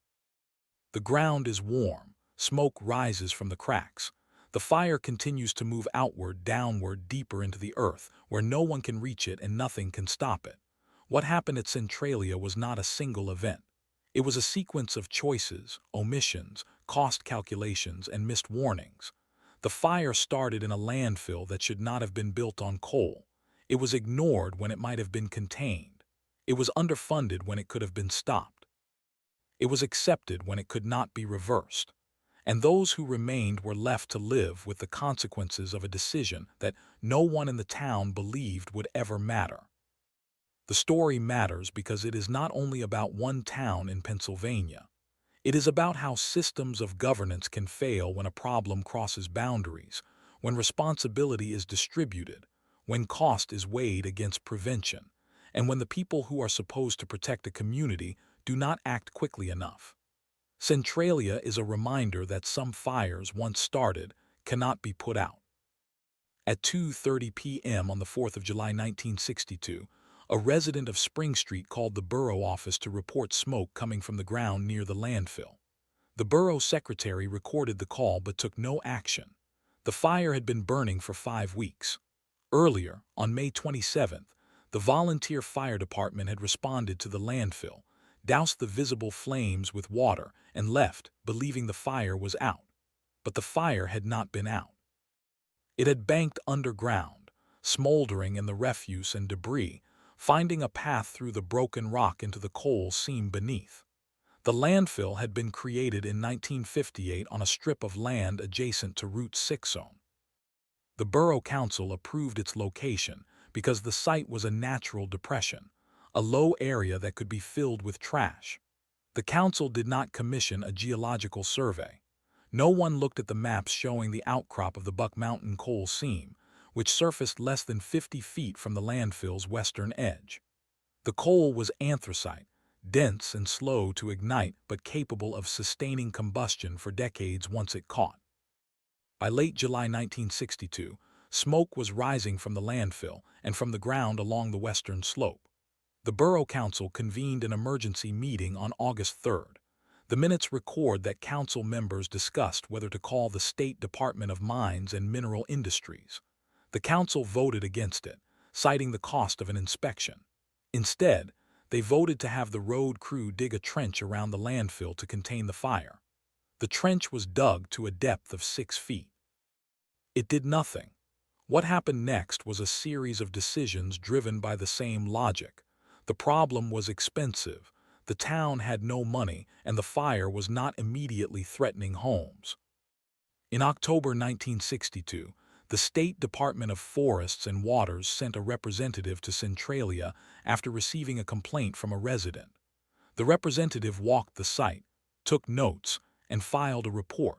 The ground is warm. Smoke rises from the cracks. The fire continues to move outward, downward, deeper into the earth, where no one can reach it and nothing can stop it. What happened at Centralia was not a single event. It was a sequence of choices, omissions, cost calculations, and missed warnings. The fire started in a landfill that should not have been built on coal. It was ignored when it might have been contained. It was underfunded when it could have been stopped. It was accepted when it could not be reversed. And those who remained were left to live with the consequences of a decision that no one in the town believed would ever matter. The story matters because it is not only about one town in Pennsylvania. It is about how systems of governance can fail when a problem crosses boundaries, when responsibility is distributed, when cost is weighed against prevention, and when the people who are supposed to protect a community do not act quickly enough. Centralia is a reminder that some fires, once started, cannot be put out. At 2:30 p.m. on the 4th of July 1962, a resident of Spring Street called the borough office to report smoke coming from the ground near the landfill. The borough secretary recorded the call but took no action. The fire had been burning for 5 weeks. Earlier, on May 27th, the volunteer fire department had responded to the landfill, doused the visible flames with water, and left, believing the fire was out. But the fire had not been out. It had banked underground, smoldering in the refuse and debris, finding a path through the broken rock into the coal seam beneath. The landfill had been created in 1958 on a strip of land adjacent to Route 6 zone. The Borough Council approved its location because the site was a natural depression, a low area that could be filled with trash. The council did not commission a geological survey. No one looked at the maps showing the outcrop of the Buck Mountain coal seam, which surfaced less than 50 feet from the landfill's western edge. The coal was anthracite, dense and slow to ignite but capable of sustaining combustion for decades once it caught. By late July 1962, smoke was rising from the landfill and from the ground along the western slope. The Borough Council convened an emergency meeting on August 3rd. The minutes record that council members discussed whether to call the State Department of Mines and Mineral Industries. The council voted against it, citing the cost of an inspection. Instead, they voted to have the road crew dig a trench around the landfill to contain the fire. The trench was dug to a depth of 6 feet. It did nothing. What happened next was a series of decisions driven by the same logic. The problem was expensive, the town had no money, and the fire was not immediately threatening homes. In October 1962, the State Department of Forests and Waters sent a representative to Centralia after receiving a complaint from a resident. The representative walked the site, took notes, and filed a report.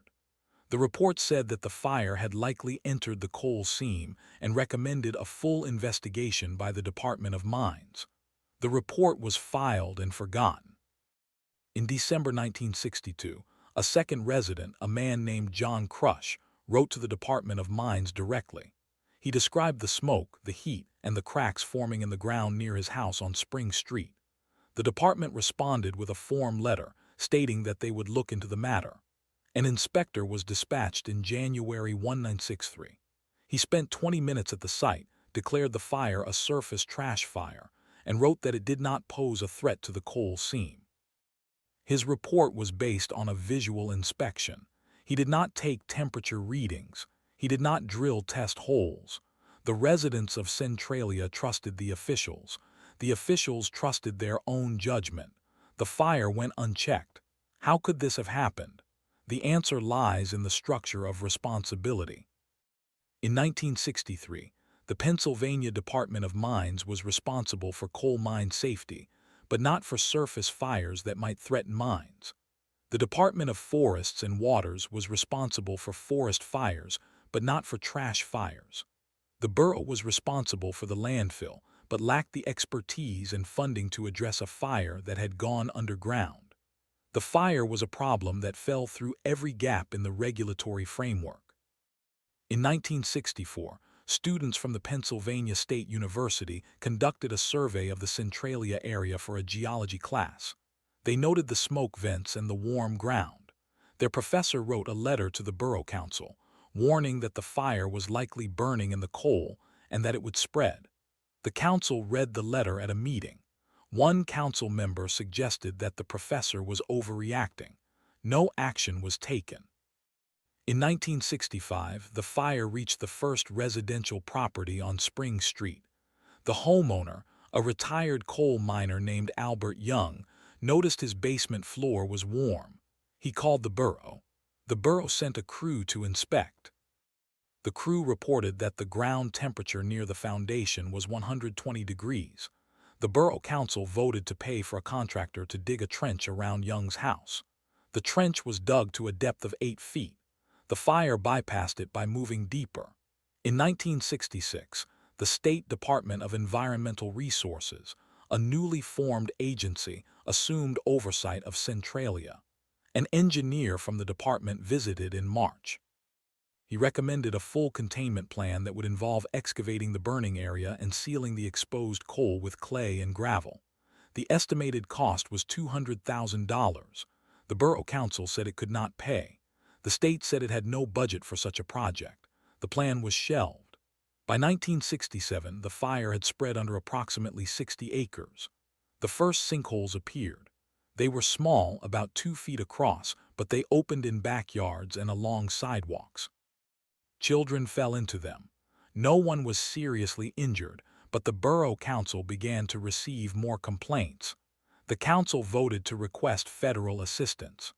The report said that the fire had likely entered the coal seam and recommended a full investigation by the Department of Mines. The report was filed and forgotten. In December 1962, a second resident, a man named John Crush, wrote to the Department of Mines directly. He described the smoke, the heat, and the cracks forming in the ground near his house on Spring Street. The department responded with a form letter stating that they would look into the matter. An inspector was dispatched in January 1963. He spent 20 minutes at the site, declared the fire a surface trash fire, and wrote that it did not pose a threat to the coal seam. His report was based on a visual inspection. He did not take temperature readings. He did not drill test holes. The residents of Centralia trusted the officials. The officials trusted their own judgment. The fire went unchecked. How could this have happened? The answer lies in the structure of responsibility. In 1963, the Pennsylvania Department of Mines was responsible for coal mine safety, but not for surface fires that might threaten mines. The Department of Forests and Waters was responsible for forest fires, but not for trash fires. The borough was responsible for the landfill, but lacked the expertise and funding to address a fire that had gone underground. The fire was a problem that fell through every gap in the regulatory framework. In 1964, students from the Pennsylvania State University conducted a survey of the Centralia area for a geology class. They noted the smoke vents and the warm ground. Their professor wrote a letter to the Borough Council, warning that the fire was likely burning in the coal and that it would spread. The council read the letter at a meeting. One council member suggested that the professor was overreacting. No action was taken. In 1965, the fire reached the first residential property on Spring Street. The homeowner, a retired coal miner named Albert Young, noticed his basement floor was warm. He called the borough. The borough sent a crew to inspect. The crew reported that the ground temperature near the foundation was 120 degrees. The Borough Council voted to pay for a contractor to dig a trench around Young's house. The trench was dug to a depth of 8 feet. The fire bypassed it by moving deeper. In 1966, the State Department of Environmental Resources, a newly formed agency, assumed oversight of Centralia. An engineer from the department visited in March. He recommended a full containment plan that would involve excavating the burning area and sealing the exposed coal with clay and gravel. The estimated cost was $200,000. The Borough Council said it could not pay. The state said it had no budget for such a project. The plan was shelved. By 1967, the fire had spread under approximately 60 acres. The first sinkholes appeared. They were small, about 2 feet across, but they opened in backyards and along sidewalks. Children fell into them. No one was seriously injured, but the Borough Council began to receive more complaints. The council voted to request federal assistance.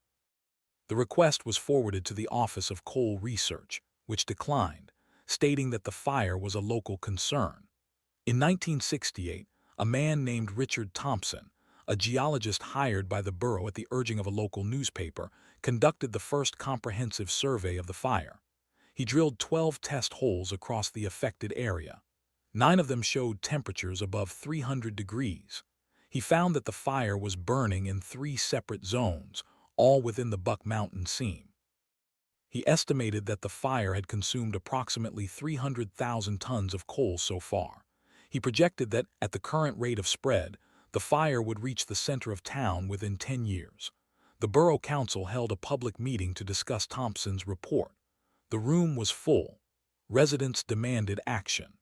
The request was forwarded to the Office of Coal Research, which declined, stating that the fire was a local concern. In 1968, a man named Richard Thompson, a geologist hired by the borough at the urging of a local newspaper, conducted the first comprehensive survey of the fire. He drilled 12 test holes across the affected area. 9 of them showed temperatures above 300 degrees. He found that the fire was burning in 3 separate zones, all within the Buck Mountain seam. He estimated that the fire had consumed approximately 300,000 tons of coal so far. He projected that, at the current rate of spread, the fire would reach the center of town within 10 years. The Borough Council held a public meeting to discuss Thompson's report. The room was full. Residents demanded action.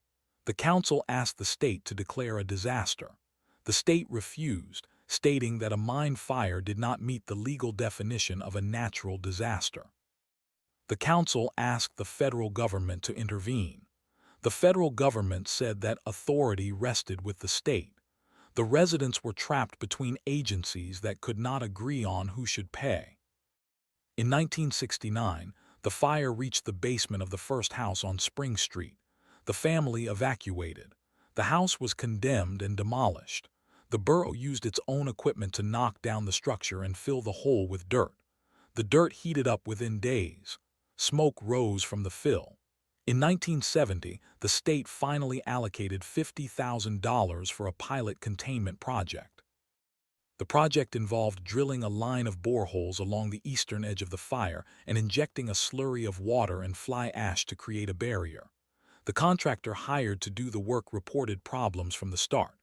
The council asked the state to declare a disaster. The state refused, stating that a mine fire did not meet the legal definition of a natural disaster. The council asked the federal government to intervene. The federal government said that authority rested with the state. The residents were trapped between agencies that could not agree on who should pay. In 1969, the fire reached the basement of the first house on Spring Street. The family evacuated. The house was condemned and demolished. The borough used its own equipment to knock down the structure and fill the hole with dirt. The dirt heated up within days. Smoke rose from the fill. In 1970, the state finally allocated $50,000 for a pilot containment project. The project involved drilling a line of boreholes along the eastern edge of the fire and injecting a slurry of water and fly ash to create a barrier. The contractor hired to do the work reported problems from the start.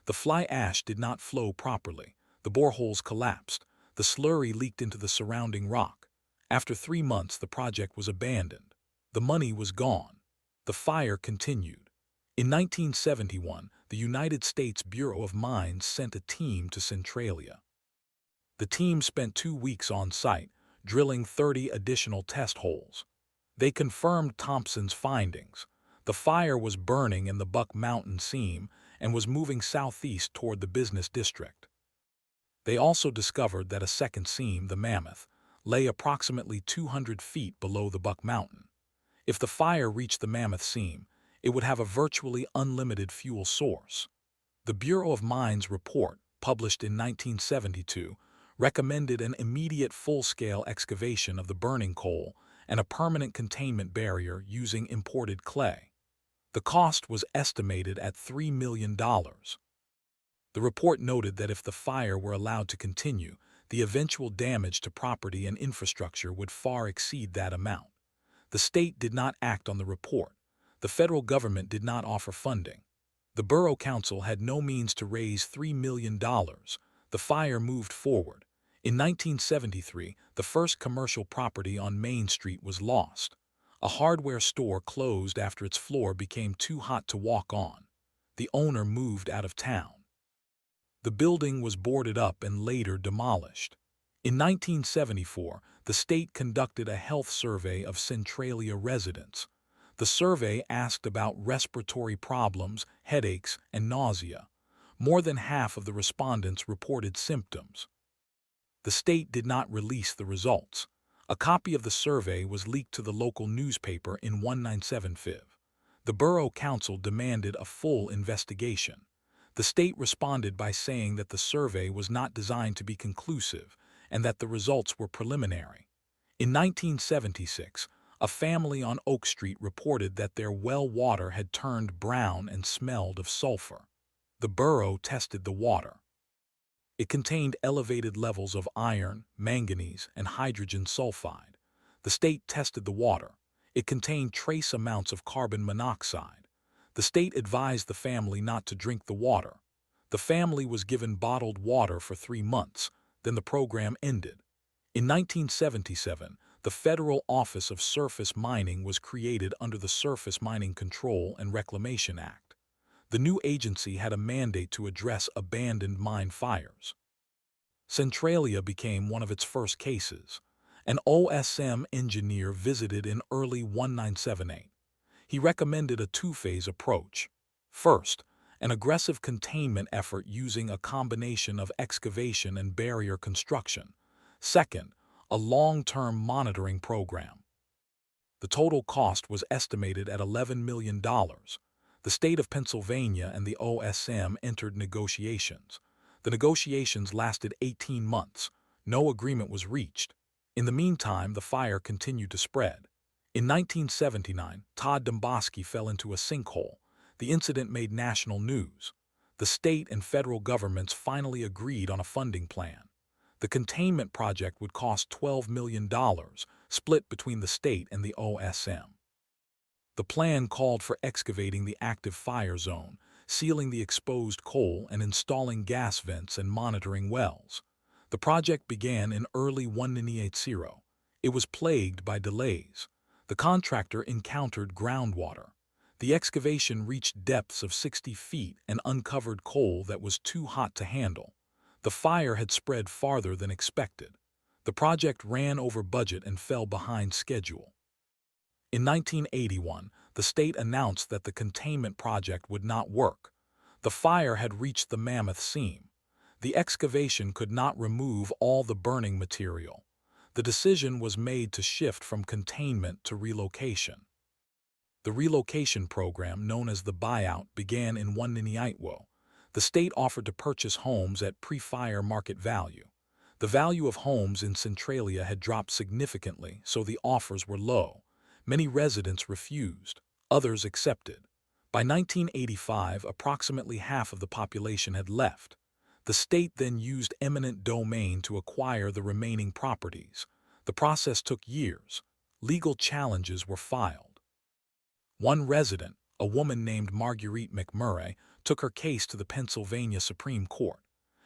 The fly ash did not flow properly. The boreholes collapsed. The slurry leaked into the surrounding rock. After 3 months, the project was abandoned. The money was gone. The fire continued. In 1971, the United States Bureau of Mines sent a team to Centralia. The team spent 2 weeks on site, drilling 30 additional test holes. They confirmed Thompson's findings. The fire was burning in the Buck Mountain seam and was moving southeast toward the business district. They also discovered that a second seam, the Mammoth, lay approximately 200 feet below the Buck Mountain. If the fire reached the Mammoth seam, it would have a virtually unlimited fuel source. The Bureau of Mines report, published in 1972, recommended an immediate full-scale excavation of the burning coal and a permanent containment barrier using imported clay. The cost was estimated at $3 million. The report noted that if the fire were allowed to continue, the eventual damage to property and infrastructure would far exceed that amount. The state did not act on the report. The federal government did not offer funding. The Borough Council had no means to raise $3 million. The fire moved forward. In 1973, the first commercial property on Main Street was lost. A hardware store closed after its floor became too hot to walk on. The owner moved out of town. The building was boarded up and later demolished. In 1974, the state conducted a health survey of Centralia residents. The survey asked about respiratory problems, headaches, and nausea. More than half of the respondents reported symptoms. The state did not release the results. A copy of the survey was leaked to the local newspaper in 1975. The Borough Council demanded a full investigation. The state responded by saying that the survey was not designed to be conclusive and that the results were preliminary. In 1976, a family on Oak Street reported that their well water had turned brown and smelled of sulfur. The borough tested the water. It contained elevated levels of iron, manganese, and hydrogen sulfide. The state tested the water. It contained trace amounts of carbon monoxide. The state advised the family not to drink the water. The family was given bottled water for 3 months, then the program ended. In 1977, the Federal Office of Surface Mining was created under the Surface Mining Control and Reclamation Act. The new agency had a mandate to address abandoned mine fires. Centralia became one of its first cases. An OSM engineer visited in early 1978. He recommended a 2-phase approach. First, an aggressive containment effort using a combination of excavation and barrier construction. Second, a long-term monitoring program. The total cost was estimated at $11 million. The state of Pennsylvania and the OSM entered negotiations. The negotiations lasted 18 months. No agreement was reached. In the meantime, the fire continued to spread. In 1979, Todd Domboski fell into a sinkhole. The incident made national news. the state and federal governments finally agreed on a funding plan. The containment project would cost $12 million, split between the state and the OSM. The plan called for excavating the active fire zone, sealing the exposed coal, and installing gas vents and monitoring wells. The project began in early 1980. It was plagued by delays. The contractor encountered groundwater. The excavation reached depths of 60 feet and uncovered coal that was too hot to handle. The fire had spread farther than expected. The project ran over budget and fell behind schedule. In 1981, the state announced that the containment project would not work. The fire had reached the Mammoth Seam. The excavation could not remove all the burning material. The decision was made to shift from containment to relocation. The relocation program, known as the buyout, began in 1980. The state offered to purchase homes at pre-fire market value. The value of homes in Centralia had dropped significantly, so the offers were low. Many residents refused, others accepted. By 1985, approximately half of the population had left. The state then used eminent domain to acquire the remaining properties. The process took years. Legal challenges were filed. One resident, a woman named Marguerite McMurray, took her case to the Pennsylvania Supreme Court.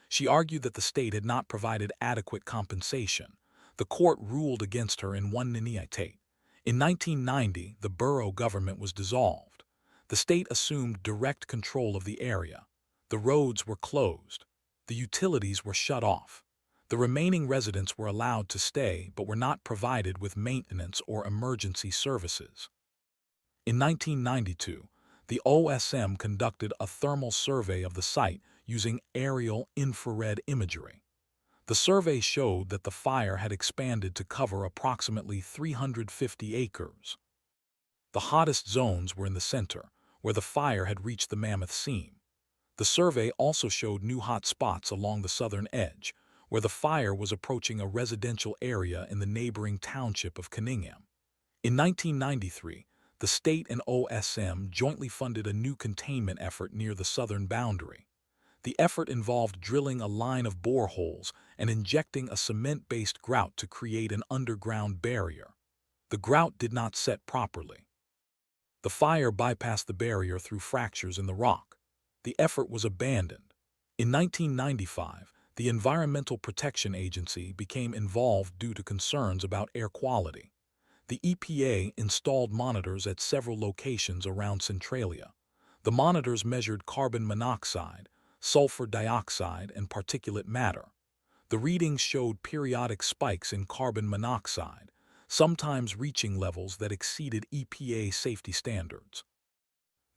She argued that the state had not provided adequate compensation. The court ruled against her in 1988. In 1990, the borough government was dissolved. The state assumed direct control of the area. The roads were closed. The utilities were shut off. The remaining residents were allowed to stay but were not provided with maintenance or emergency services. In 1992, the OSM conducted a thermal survey of the site using aerial infrared imagery. The survey showed that the fire had expanded to cover approximately 350 acres. The hottest zones were in the center, where the fire had reached the Mammoth Seam. The survey also showed new hot spots along the southern edge, where the fire was approaching a residential area in the neighboring township of Cunningham. In 1993, the state and OSM jointly funded a new containment effort near the southern boundary. The effort involved drilling a line of boreholes and injecting a cement-based grout to create an underground barrier. The grout did not set properly. The fire bypassed the barrier through fractures in the rock. The effort was abandoned. In 1995, the Environmental Protection Agency became involved due to concerns about air quality. The EPA installed monitors at several locations around Centralia. The monitors measured carbon monoxide, sulfur dioxide, and particulate matter. The readings showed periodic spikes in carbon monoxide, sometimes reaching levels that exceeded EPA safety standards.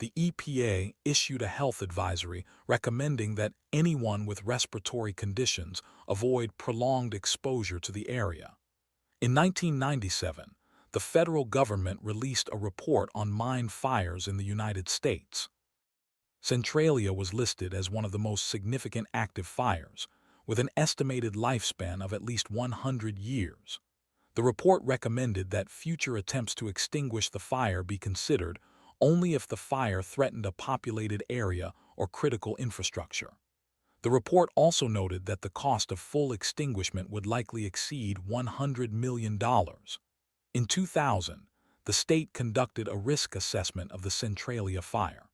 The EPA issued a health advisory recommending that anyone with respiratory conditions avoid prolonged exposure to the area. In 1997, the federal government released a report on mine fires in the United States. Centralia was listed as one of the most significant active fires, with an estimated lifespan of at least 100 years. The report recommended that future attempts to extinguish the fire be considered only if the fire threatened a populated area or critical infrastructure. The report also noted that the cost of full extinguishment would likely exceed $100 million. In 2000, the state conducted a risk assessment of the Centralia fire.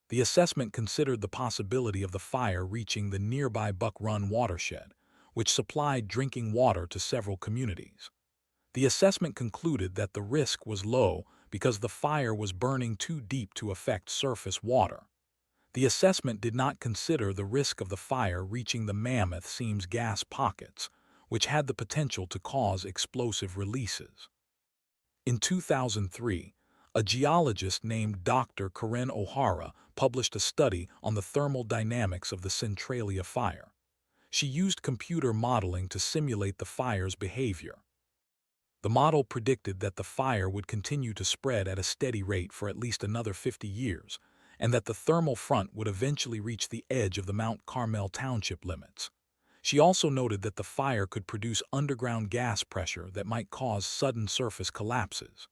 The assessment considered the possibility of the fire reaching the nearby Buck Run watershed, which supplied drinking water to several communities. The assessment concluded that the risk was low because the fire was burning too deep to affect surface water. The assessment did not consider the risk of the fire reaching the Mammoth Seam's gas pockets, which had the potential to cause explosive releases. In 2003, a geologist named Dr. Karen O'Hara published a study on the thermal dynamics of the Centralia fire. She used computer modeling to simulate the fire's behavior. The model predicted that the fire would continue to spread at a steady rate for at least another 50 years, and that the thermal front would eventually reach the edge of the Mount Carmel Township limits. She also noted that the fire could produce underground gas pressure that might cause sudden surface collapses.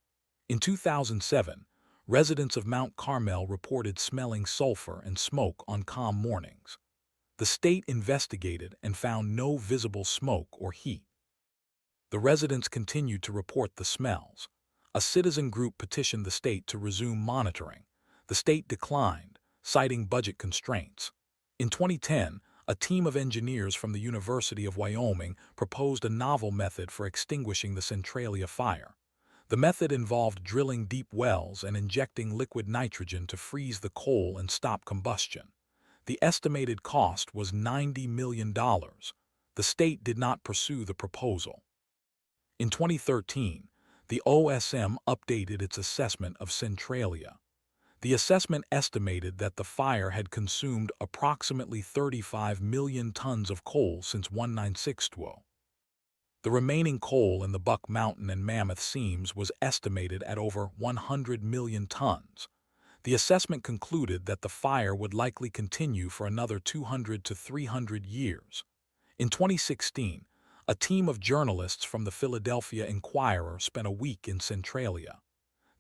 In 2007, Residents of Mount Carmel reported smelling sulfur and smoke on calm mornings. The state investigated and found no visible smoke or heat. The residents continued to report the smells. A citizen group petitioned the state to resume monitoring. The state declined, citing budget constraints. In 2010, a team of engineers from the University of Wyoming proposed a novel method for extinguishing the Centralia fire. The method involved drilling deep wells and injecting liquid nitrogen to freeze the coal and stop combustion. The estimated cost was $90 million. The state did not pursue the proposal. In 2013, the OSM updated its assessment of Centralia. The assessment estimated that the fire had consumed approximately 35 million tons of coal since 1962. The remaining coal in the Buck Mountain and Mammoth seams was estimated at over 100 million tons. The assessment concluded that the fire would likely continue for another 200 to 300 years. In 2016, a team of journalists from the Philadelphia Inquirer spent a week in Centralia.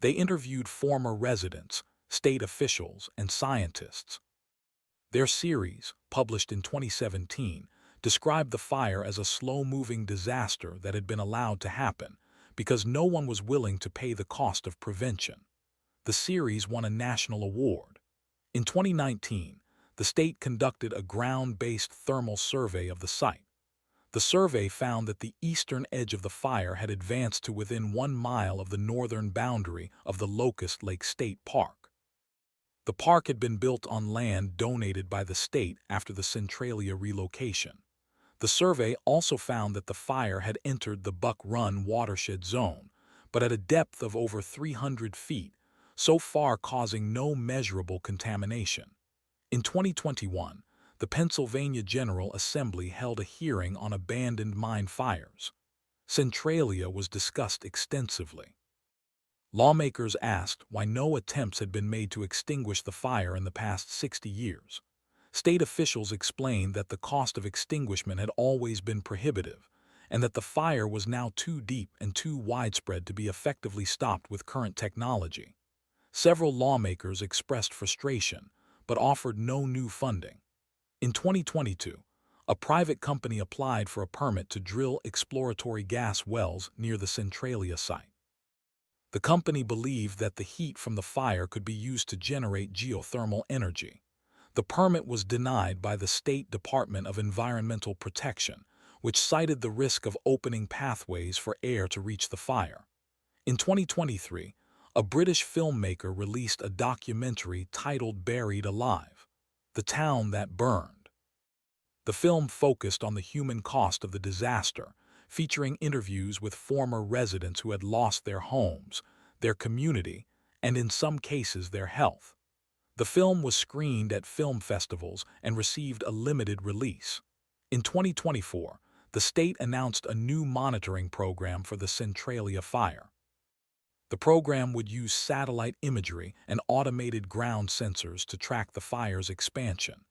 They interviewed former residents, state officials, and scientists. Their series, published in 2017, described the fire as a slow-moving disaster that had been allowed to happen because no one was willing to pay the cost of prevention. The series won a national award. In 2019, the state conducted a ground-based thermal survey of the site. The survey found that the eastern edge of the fire had advanced to within 1 mile of the northern boundary of the Locust Lake State Park. The park had been built on land donated by the state after the Centralia relocation. The survey also found that the fire had entered the Buck Run watershed zone, but at a depth of over 300 feet, so far causing no measurable contamination. In 2021, the Pennsylvania General Assembly held a hearing on abandoned mine fires. Centralia was discussed extensively. Lawmakers asked why no attempts had been made to extinguish the fire in the past 60 years. State officials explained that the cost of extinguishment had always been prohibitive, and that the fire was now too deep and too widespread to be effectively stopped with current technology. Several lawmakers expressed frustration, but offered no new funding. In 2022, a private company applied for a permit to drill exploratory gas wells near the Centralia site. The company believed that the heat from the fire could be used to generate geothermal energy. The permit was denied by the State Department of Environmental Protection, which cited the risk of opening pathways for air to reach the fire. In 2023, a British filmmaker released a documentary titled Buried Alive: The Town That Burned. The film focused on the human cost of the disaster, featuring interviews with former residents who had lost their homes, their community, and in some cases their health. The film was screened at film festivals and received a limited release. In 2024, the state announced a new monitoring program for the Centralia fire. The program would use satellite imagery and automated ground sensors to track the fire's expansion.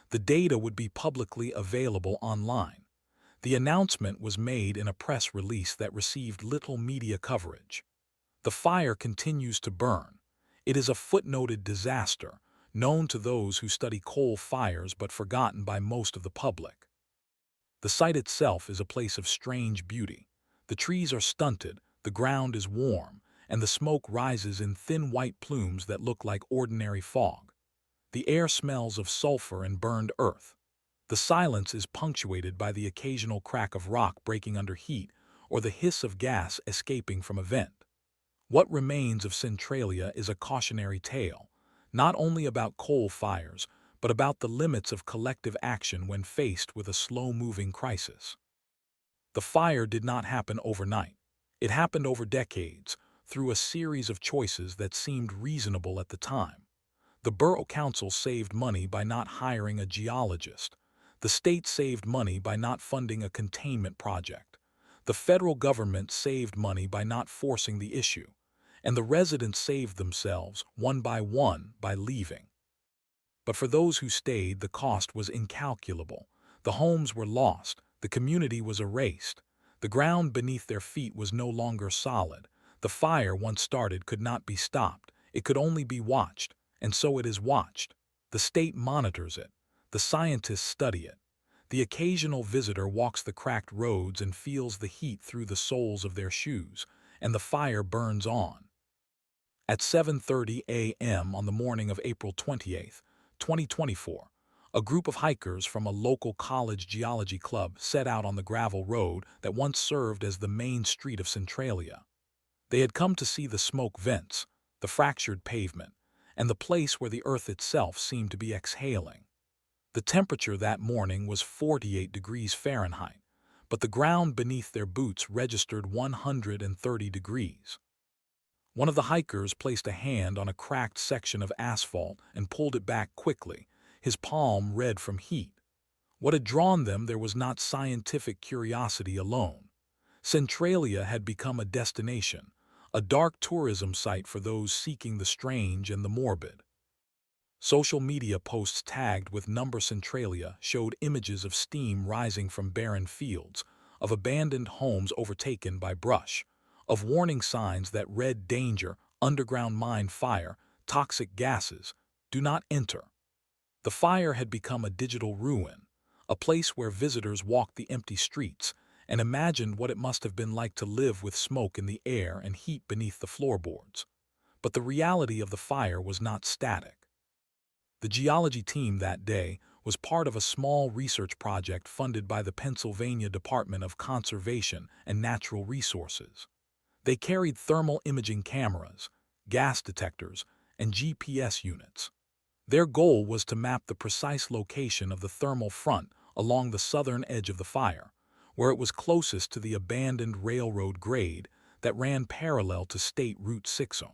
The data would be publicly available online. The announcement was made in a press release that received little media coverage. The fire continues to burn. It is a footnoted disaster, known to those who study coal fires but forgotten by most of the public. The site itself is a place of strange beauty. The trees are stunted, the ground is warm, and the smoke rises in thin white plumes that look like ordinary fog. The air smells of sulfur and burned earth. The silence is punctuated by the occasional crack of rock breaking under heat or the hiss of gas escaping from a vent. What remains of Centralia is a cautionary tale, not only about coal fires, but about the limits of collective action when faced with a slow-moving crisis. The fire did not happen overnight. It happened over decades, through a series of choices that seemed reasonable at the time. The Borough Council saved money by not hiring a geologist. The state saved money by not funding a containment project. The federal government saved money by not forcing the issue. And the residents saved themselves, one, by leaving. But for those who stayed, the cost was incalculable. The homes were lost. The community was erased. The ground beneath their feet was no longer solid. The fire, once started, could not be stopped. It could only be watched, and so it is watched. The state monitors it. The scientists study it. The occasional visitor walks the cracked roads and feels the heat through the soles of their shoes, and the fire burns on. At 7:30 a.m. on the morning of April 28, 2024, a group of hikers from a local college geology club set out on the gravel road that once served as the main street of Centralia. They had come to see the smoke vents, the fractured pavement, and the place where the earth itself seemed to be exhaling. The temperature that morning was 48 degrees Fahrenheit, but the ground beneath their boots registered 130 degrees. One of the hikers placed a hand on a cracked section of asphalt and pulled it back quickly, his palm red from heat. What had drawn them there was not scientific curiosity alone. Centralia had become a destination, a dark tourism site for those seeking the strange and the morbid. Social media posts tagged with number Centralia showed images of steam rising from barren fields, of abandoned homes overtaken by brush, of warning signs that read danger, underground mine fire, toxic gases, do not enter. The fire had become a digital ruin, a place where visitors walked the empty streets and imagined what it must have been like to live with smoke in the air and heat beneath the floorboards. But the reality of the fire was not static. The geology team that day was part of a small research project funded by the Pennsylvania Department of Conservation and Natural Resources. They carried thermal imaging cameras, gas detectors, and GPS units. Their goal was to map the precise location of the thermal front along the southern edge of the fire, where it was closest to the abandoned railroad grade that ran parallel to State Route 60.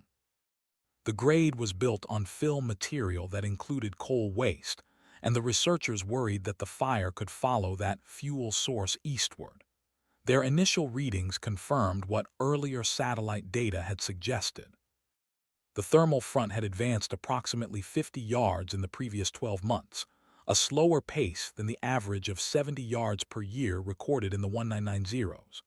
The grade was built on fill material that included coal waste, and the researchers worried that the fire could follow that fuel source eastward. Their initial readings confirmed what earlier satellite data had suggested. The thermal front had advanced approximately 50 yards in the previous 12 months, a slower pace than the average of 70 yards per year recorded in the 1990s.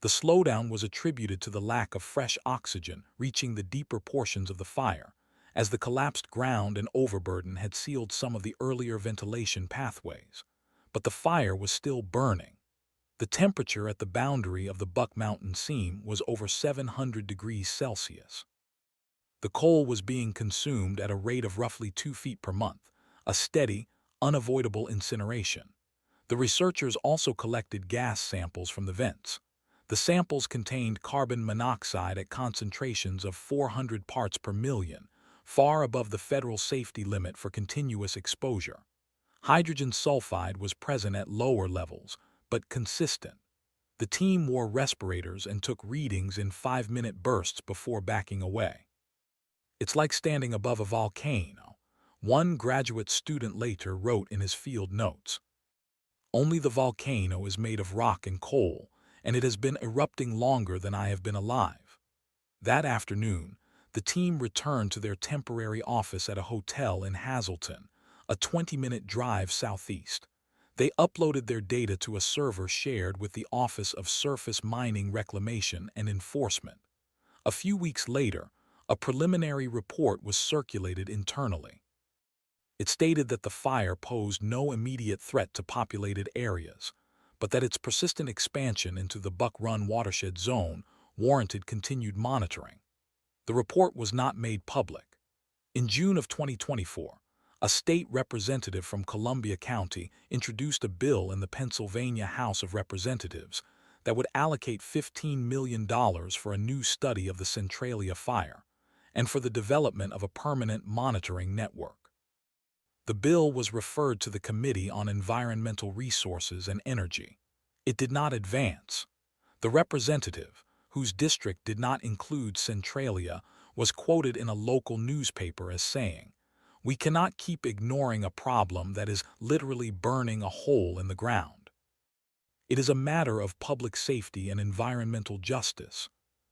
The slowdown was attributed to the lack of fresh oxygen reaching the deeper portions of the fire, as the collapsed ground and overburden had sealed some of the earlier ventilation pathways. But the fire was still burning. The temperature at the boundary of the Buck Mountain seam was over 700 degrees Celsius. The coal was being consumed at a rate of roughly 2 feet per month, a steady, unavoidable incineration. The researchers also collected gas samples from the vents. The samples contained carbon monoxide at concentrations of 400 parts per million, far above the federal safety limit for continuous exposure. Hydrogen sulfide was present at lower levels, but consistent. The team wore respirators and took readings in 5-minute bursts before backing away. "It's like standing above a volcano," one graduate student later wrote in his field notes. "Only the volcano is made of rock and coal, and it has been erupting longer than I have been alive." That afternoon, the team returned to their temporary office at a hotel in Hazleton, a 20-minute drive southeast. They uploaded their data to a server shared with the Office of Surface Mining Reclamation and Enforcement. A few weeks later, a preliminary report was circulated internally. It stated that the fire posed no immediate threat to populated areas, but that its persistent expansion into the Buck Run watershed zone warranted continued monitoring. The report was not made public. In June of 2024, a state representative from Columbia County introduced a bill in the Pennsylvania House of Representatives that would allocate $15 million for a new study of the Centralia fire and for the development of a permanent monitoring network. The bill was referred to the Committee on Environmental Resources and Energy. It did not advance. The representative, whose district did not include Centralia, was quoted in a local newspaper as saying, "We cannot keep ignoring a problem that is literally burning a hole in the ground. It is a matter of public safety and environmental justice."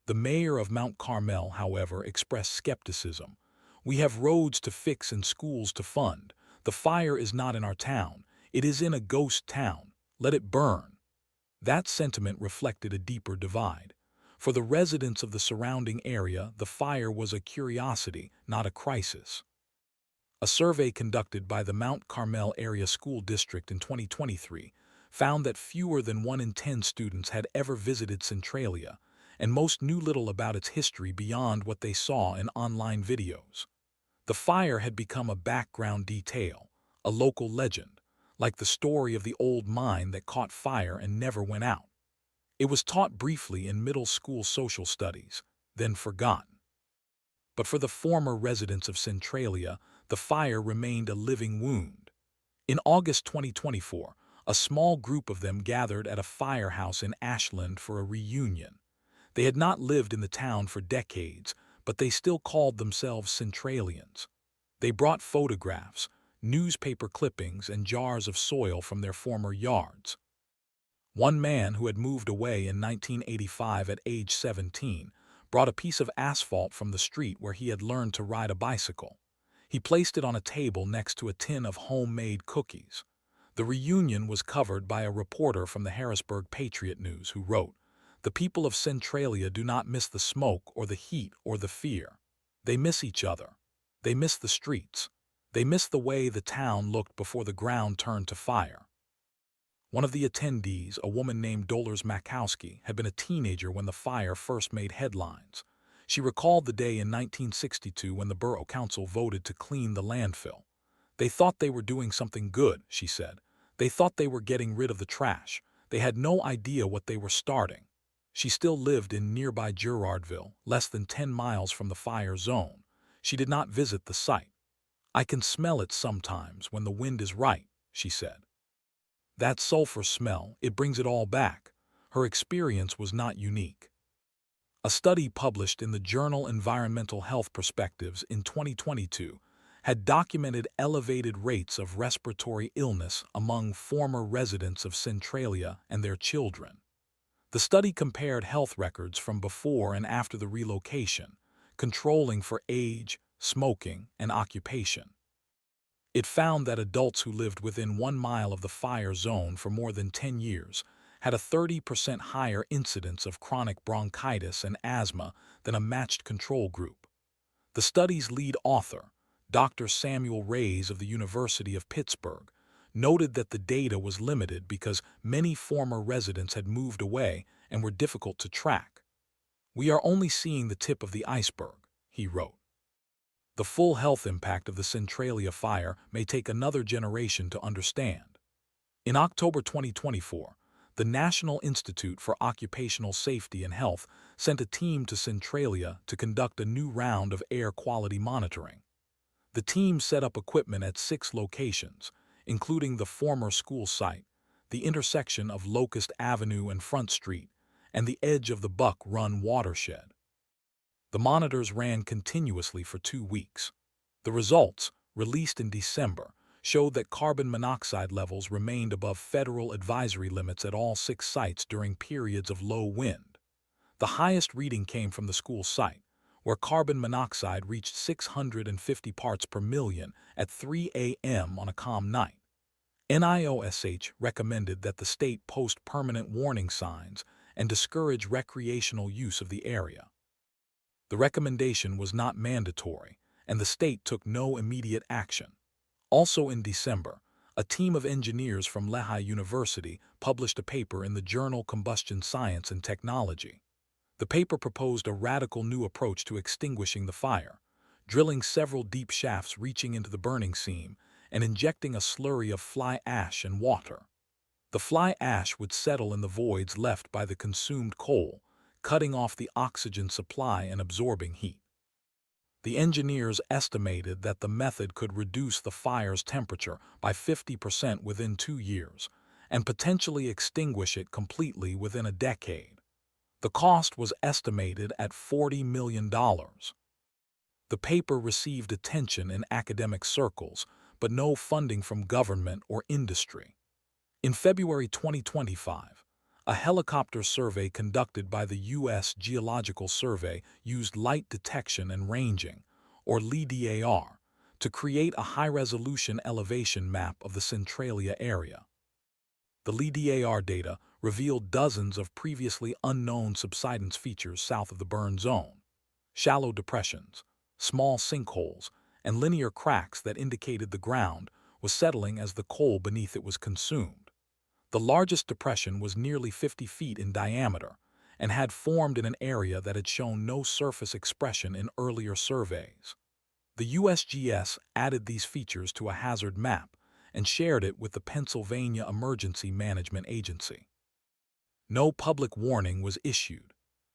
The mayor of Mount Carmel, however, expressed skepticism. "We have roads to fix and schools to fund. The fire is not in our town. It is in a ghost town. Let it burn." That sentiment reflected a deeper divide. For the residents of the surrounding area, the fire was a curiosity, not a crisis. A survey conducted by the Mount Carmel Area School District in 2023 found that fewer than 1 in 10 students had ever visited Centralia, and most knew little about its history beyond what they saw in online videos. The fire had become a background detail, a local legend, like the story of the old mine that caught fire and never went out. It was taught briefly in middle school social studies, then forgotten. But for the former residents of Centralia, the fire remained a living wound. In August 2024, a small group of them gathered at a firehouse in Ashland for a reunion. They had not lived in the town for decades, but they still called themselves Centralians. They brought photographs, newspaper clippings, and jars of soil from their former yards. One man who had moved away in 1985 at age 17 brought a piece of asphalt from the street where he had learned to ride a bicycle. He placed it on a table next to a tin of homemade cookies. The reunion was covered by a reporter from the Harrisburg Patriot News who wrote, "The people of Centralia do not miss the smoke or the heat or the fear. They miss each other. They miss the streets. They miss the way the town looked before the ground turned to fire." One of the attendees, a woman named Dolores Makowski, had been a teenager when the fire first made headlines. She recalled the day in 1962 when the Borough Council voted to clean the landfill. "They thought they were doing something good," she said. "They thought they were getting rid of the trash. They had no idea what they were starting." She still lived in nearby Girardville, less than 10 miles from the fire zone. She did not visit the site. "I can smell it sometimes when the wind is right," she said. That sulfur smell, it brings it all back. Her experience was not unique. A study published in the journal Environmental Health Perspectives in 2022 had documented elevated rates of respiratory illness among former residents of Centralia and their children. The study compared health records from before and after the relocation, controlling for age, smoking, and occupation. It found that adults who lived within 1 mile of the fire zone for more than 10 years had a 30% higher incidence of chronic bronchitis and asthma than a matched control group. The study's lead author, Dr. Samuel Reyes of the University of Pittsburgh, noted that the data was limited because many former residents had moved away and were difficult to track. "We are only seeing the tip of the iceberg," he wrote. The full health impact of the Centralia fire may take another generation to understand. In October 2024, the National Institute for Occupational Safety and Health sent a team to Centralia to conduct a new round of air quality monitoring. The team set up equipment at 6 locations, including the former school site, the intersection of Locust Avenue and Front Street, and the edge of the Buck Run watershed. The monitors ran continuously for 2 weeks. The results, released in December, showed that carbon monoxide levels remained above federal advisory limits at all 6 sites during periods of low wind. The highest reading came from the school site, where carbon monoxide reached 650 parts per million at 3 a.m. on a calm night. NIOSH recommended that the state post permanent warning signs and discourage recreational use of the area. The recommendation was not mandatory, and the state took no immediate action. Also in December, a team of engineers from Lehigh University published a paper in the journal Combustion Science and Technology. The paper proposed a radical new approach to extinguishing the fire, drilling several deep shafts reaching into the burning seam and injecting a slurry of fly ash and water. The fly ash would settle in the voids left by the consumed coal, cutting off the oxygen supply and absorbing heat. The engineers estimated that the method could reduce the fire's temperature by 50% within 2 years and potentially extinguish it completely within a decade. The cost was estimated at $40 million. The paper received attention in academic circles, but no funding from government or industry. In February 2025, a helicopter survey conducted by the U.S. Geological Survey used light detection and ranging, or LIDAR, to create a high-resolution elevation map of the Centralia area. The LIDAR data revealed dozens of previously unknown subsidence features south of the burn zone: shallow depressions, small sinkholes, and linear cracks that indicated the ground was settling as the coal beneath it was consumed. The largest depression was nearly 50 feet in diameter and had formed in an area that had shown no surface expression in earlier surveys. The USGS added these features to a hazard map and shared it with the Pennsylvania Emergency Management Agency. No public warning was issued.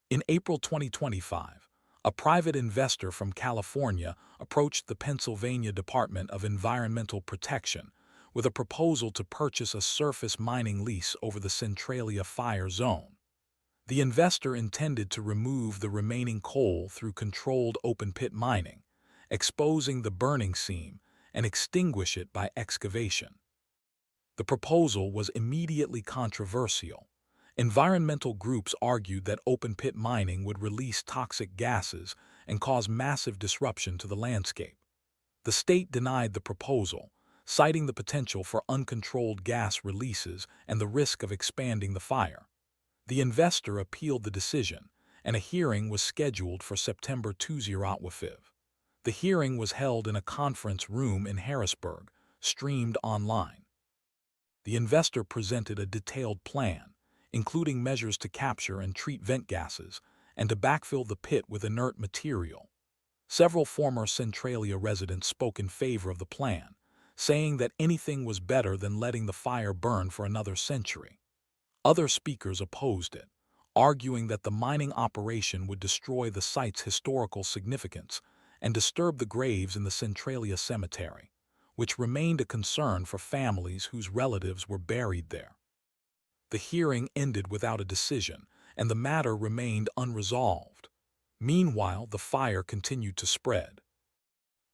In April 2025, a private investor from California approached the Pennsylvania Department of Environmental Protection with a proposal to purchase a surface mining lease over the Centralia Fire zone. The investor intended to remove the remaining coal through controlled open-pit mining, exposing the burning seam, and extinguish it by excavation. The proposal was immediately controversial. Environmental groups argued that open-pit mining would release toxic gases and cause massive disruption to the landscape. The state denied the proposal, citing the potential for uncontrolled gas releases and the risk of expanding the fire. The investor appealed the decision, and a hearing was scheduled for September 2025. The hearing was held in a conference room in Harrisburg, streamed online. The investor presented a detailed plan, including measures to capture and treat vent gases and to backfill the pit with inert material. Several former Centralia residents spoke in favor of the plan, saying that anything was better than letting the fire burn for another century. Other speakers opposed it, arguing that the mining operation would destroy the site's historical significance and disturb the graves in the Centralia Cemetery, which remained a concern for families whose relatives were buried there. The hearing ended without a decision, and the matter remained unresolved. Meanwhile, the fire continued to spread.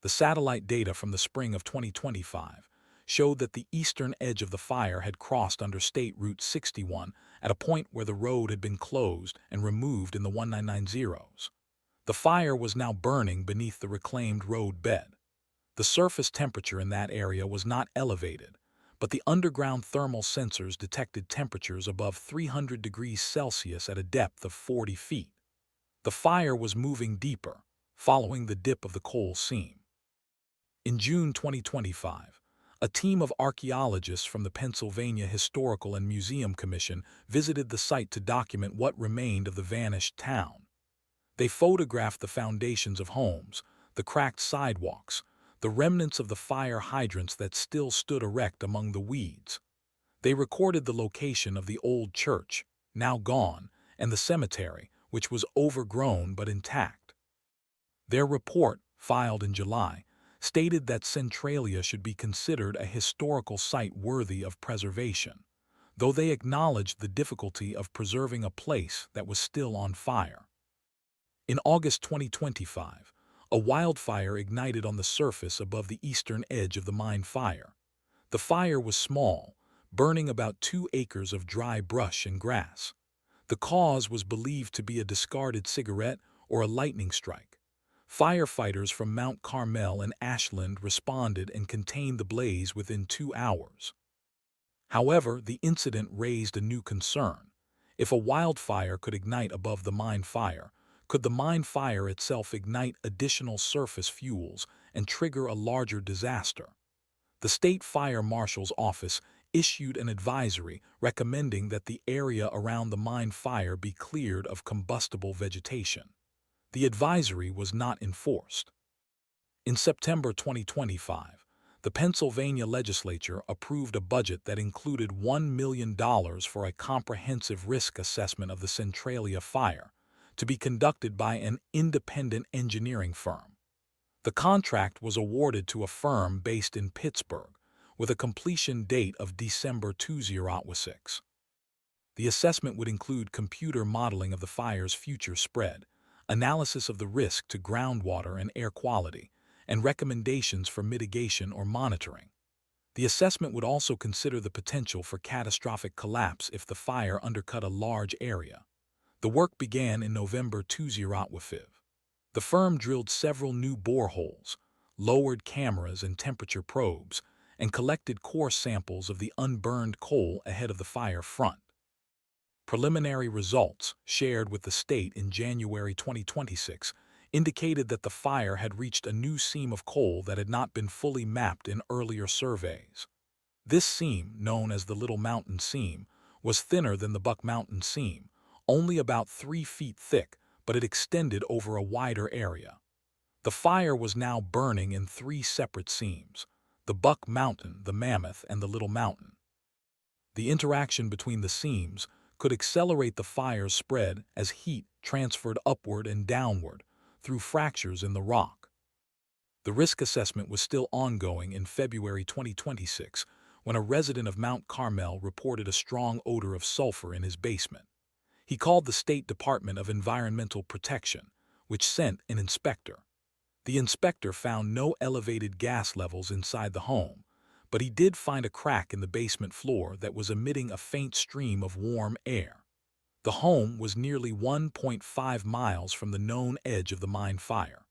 The satellite data from the spring of 2025 showed that the eastern edge of the fire had crossed under State Route 61 at a point where the road had been closed and removed in the 1990s. The fire was now burning beneath the reclaimed road bed. The surface temperature in that area was not elevated, but the underground thermal sensors detected temperatures above 300 degrees Celsius at a depth of 40 feet. The fire was moving deeper, following the dip of the coal seam. In June 2025, a team of archaeologists from the Pennsylvania Historical and Museum Commission visited the site to document what remained of the vanished town. They photographed the foundations of homes, the cracked sidewalks, the remnants of the fire hydrants that still stood erect among the weeds. They recorded the location of the old church, now gone, and the cemetery, which was overgrown but intact. Their report, filed in July, stated that Centralia should be considered a historical site worthy of preservation, though they acknowledged the difficulty of preserving a place that was still on fire. In August 2025, a wildfire ignited on the surface above the eastern edge of the mine fire. The fire was small, burning about 2 acres of dry brush and grass. The cause was believed to be a discarded cigarette or a lightning strike. Firefighters from Mount Carmel and Ashland responded and contained the blaze within 2 hours. However, the incident raised a new concern. If a wildfire could ignite above the mine fire, could the mine fire itself ignite additional surface fuels and trigger a larger disaster? The State Fire Marshal's office issued an advisory recommending that the area around the mine fire be cleared of combustible vegetation. The advisory was not enforced. In September 2025, the Pennsylvania legislature approved a budget that included $1 million for a comprehensive risk assessment of the Centralia fire, to be conducted by an independent engineering firm. The contract was awarded to a firm based in Pittsburgh, with a completion date of December 2026. The assessment would include computer modeling of the fire's future spread, analysis of the risk to groundwater and air quality, and recommendations for mitigation or monitoring. The assessment would also consider the potential for catastrophic collapse if the fire undercut a large area. The work began in November 2025. The firm drilled several new boreholes, lowered cameras and temperature probes, and collected core samples of the unburned coal ahead of the fire front. Preliminary results, shared with the state in January 2026, indicated that the fire had reached a new seam of coal that had not been fully mapped in earlier surveys. This seam, known as the Little Mountain Seam, was thinner than the Buck Mountain Seam, only about 3 feet thick, but it extended over a wider area. The fire was now burning in 3 separate seams: the Buck Mountain, the Mammoth, and the Little Mountain. The interaction between the seams could accelerate the fire's spread as heat transferred upward and downward through fractures in the rock. The risk assessment was still ongoing in February 2026 when a resident of Mount Carmel reported a strong odor of sulfur in his basement. He called the State Department of Environmental Protection, which sent an inspector. The inspector found no elevated gas levels inside the home, but he did find a crack in the basement floor that was emitting a faint stream of warm air. The home was nearly 1.5 miles from the known edge of the mine fire.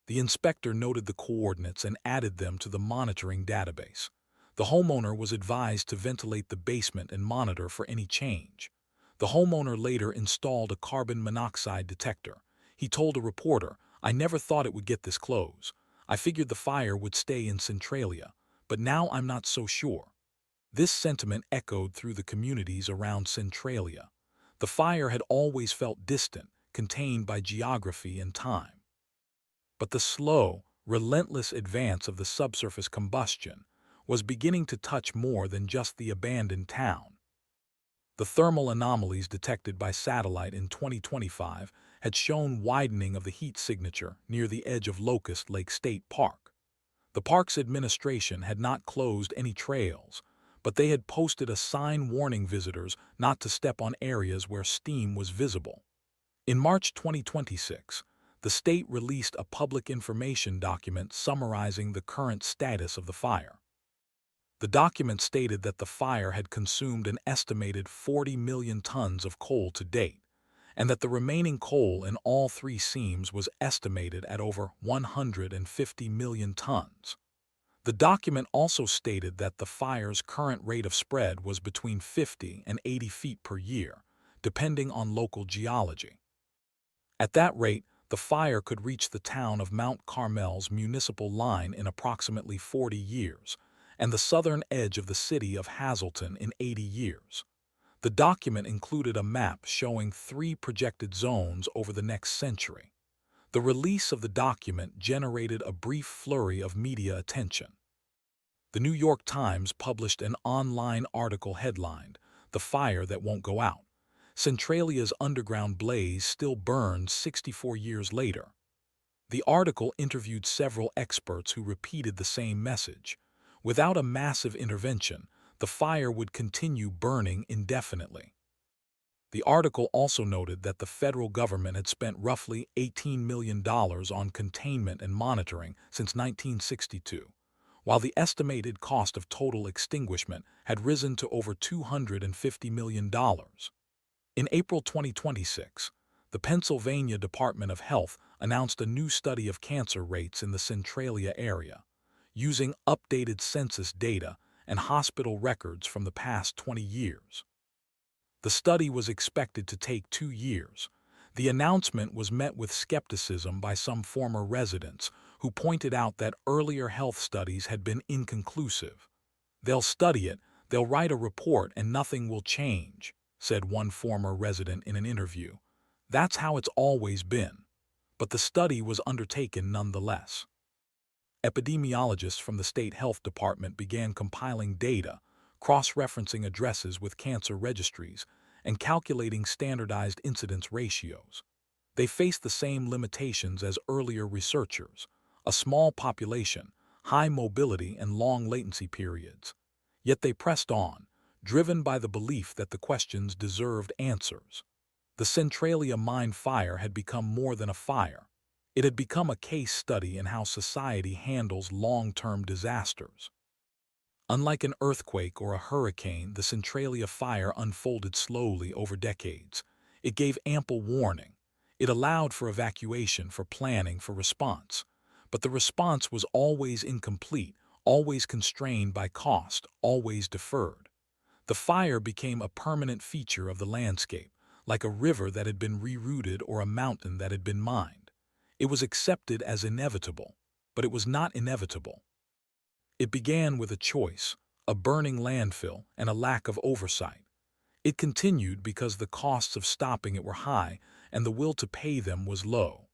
The inspector noted the coordinates and added them to the monitoring database. The homeowner was advised to ventilate the basement and monitor for any change. The homeowner later installed a carbon monoxide detector. He told a reporter, "I never thought it would get this close. I figured the fire would stay in Centralia, but now I'm not so sure." This sentiment echoed through the communities around Centralia. The fire had always felt distant, contained by geography and time. But the slow, relentless advance of the subsurface combustion was beginning to touch more than just the abandoned town. The thermal anomalies detected by satellite in 2025 had shown widening of the heat signature near the edge of Locust Lake State Park. The park's administration had not closed any trails, but they had posted a sign warning visitors not to step on areas where steam was visible. In March 2026, the state released a public information document summarizing the current status of the fire. The document stated that the fire had consumed an estimated 40 million tons of coal to date, and that the remaining coal in all 3 seams was estimated at over 150 million tons. The document also stated that the fire's current rate of spread was between 50 and 80 feet per year, depending on local geology. At that rate, the fire could reach the town of Mount Carmel's municipal line in approximately 40 years, and the southern edge of the city of Hazleton in 80 years. The document included a map showing 3 projected zones over the next century. The release of the document generated a brief flurry of media attention. The New York Times published an online article headlined, "The Fire That Won't Go Out. Centralia's underground blaze still burns 64 years later." The article interviewed several experts who repeated the same message. Without a massive intervention, the fire would continue burning indefinitely. The article also noted that the federal government had spent roughly $18 million on containment and monitoring since 1962, while the estimated cost of total extinguishment had risen to over $250 million. In April 2026, the Pennsylvania Department of Health announced a new study of cancer rates in the Centralia area, using updated census data and hospital records from the past 20 years. The study was expected to take 2 years. The announcement was met with skepticism by some former residents who pointed out that earlier health studies had been inconclusive. "They'll study it, they'll write a report, and nothing will change," said one former resident in an interview. "That's how it's always been." But the study was undertaken nonetheless. Epidemiologists from the state health department began compiling data, cross-referencing addresses with cancer registries, and calculating standardized incidence ratios. They faced the same limitations as earlier researchers: a small population, high mobility, and long latency periods. Yet they pressed on, driven by the belief that the questions deserved answers. The Centralia Mine Fire had become more than a fire. It had become a case study in how society handles long-term disasters. Unlike an earthquake or a hurricane, the Centralia fire unfolded slowly over decades. It gave ample warning. It allowed for evacuation, for planning, for response. But the response was always incomplete, always constrained by cost, always deferred. The fire became a permanent feature of the landscape, like a river that had been rerouted or a mountain that had been mined. It was accepted as inevitable, but it was not inevitable. It began with a choice, a burning landfill, and a lack of oversight. It continued because the costs of stopping it were high and the will to pay them was low.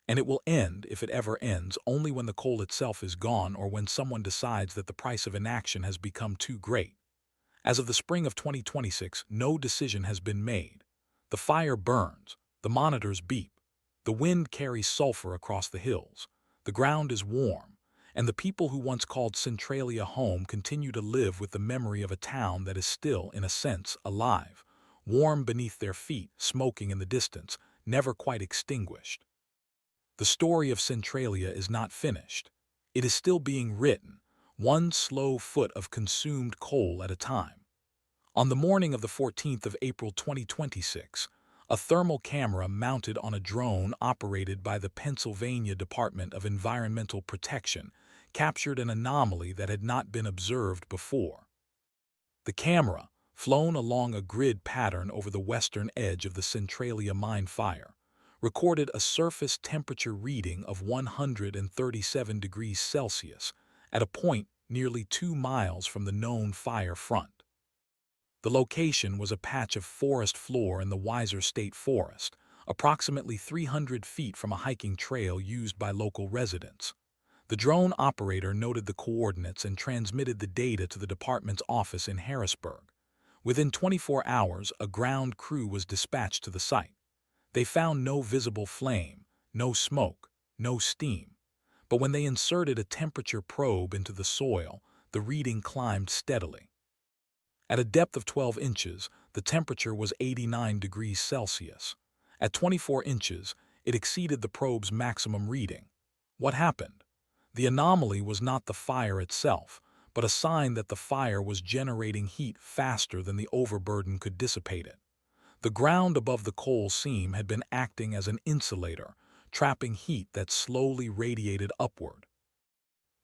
And it will end, if it ever ends, only when the coal itself is gone or when someone decides that the price of inaction has become too great. As of the spring of 2026, no decision has been made. The fire burns, the monitors beep, the wind carries sulfur across the hills, the ground is warm, and the people who once called Centralia home continue to live with the memory of a town that is still, in a sense, alive, warm beneath their feet, smoking in the distance, never quite extinguished. The story of Centralia is not finished. It is still being written, one slow foot of consumed coal at a time. On the morning of the 14th of April 2026, a thermal camera mounted on a drone operated by the Pennsylvania Department of Environmental Protection captured an anomaly that had not been observed before. The camera, flown along a grid pattern over the western edge of the Centralia Mine Fire, recorded a surface temperature reading of 137 degrees Celsius at a point nearly 2 miles from the known fire front. The location was a patch of forest floor in the Weiser State Forest, approximately 300 feet from a hiking trail used by local residents. The drone operator noted the coordinates and transmitted the data to the department's office in Harrisburg. Within 24 hours, a ground crew was dispatched to the site. They found no visible flame, no smoke, no steam. But when they inserted a temperature probe into the soil, the reading climbed steadily. At a depth of 12 inches, the temperature was 89 degrees Celsius. At 24 inches, it exceeded the probe's maximum reading. What happened? The anomaly was not the fire itself, but a sign that the fire was generating heat faster than the overburden could dissipate it. The ground above the coal seam had been acting as an insulator, trapping heat that slowly radiated upward.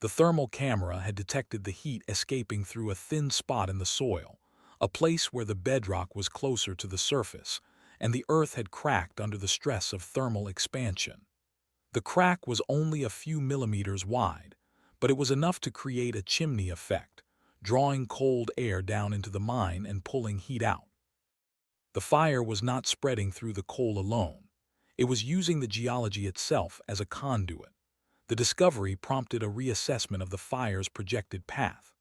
The thermal camera had detected the heat escaping through a thin spot in the soil, a place where the bedrock was closer to the surface, and the earth had cracked under the stress of thermal expansion. The crack was only a few millimeters wide, but it was enough to create a chimney effect, drawing cold air down into the mine and pulling heat out. The fire was not spreading through the coal alone. It was using the geology itself as a conduit. The discovery prompted a reassessment of the fire's projected path.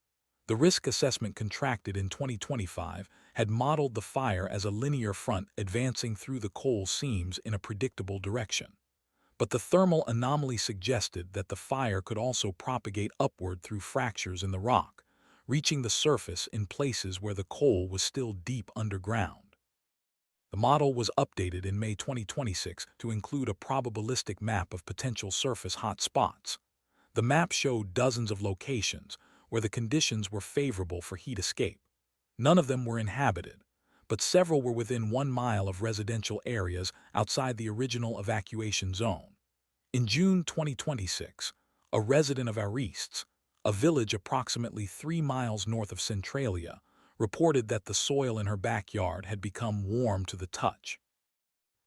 The risk assessment contracted in 2025 had modeled the fire as a linear front advancing through the coal seams in a predictable direction. But the thermal anomaly suggested that the fire could also propagate upward through fractures in the rock, reaching the surface in places where the coal was still deep underground. The model was updated in May 2026 to include a probabilistic map of potential surface hot spots. The map showed dozens of locations where the conditions were favorable for heat escape. None of them were inhabited, but several were within 1 mile of residential areas outside the original evacuation zone. In June 2026, a resident of Aristes, a village approximately 3 miles north of Centralia, reported that the soil in her backyard had become warm to the touch.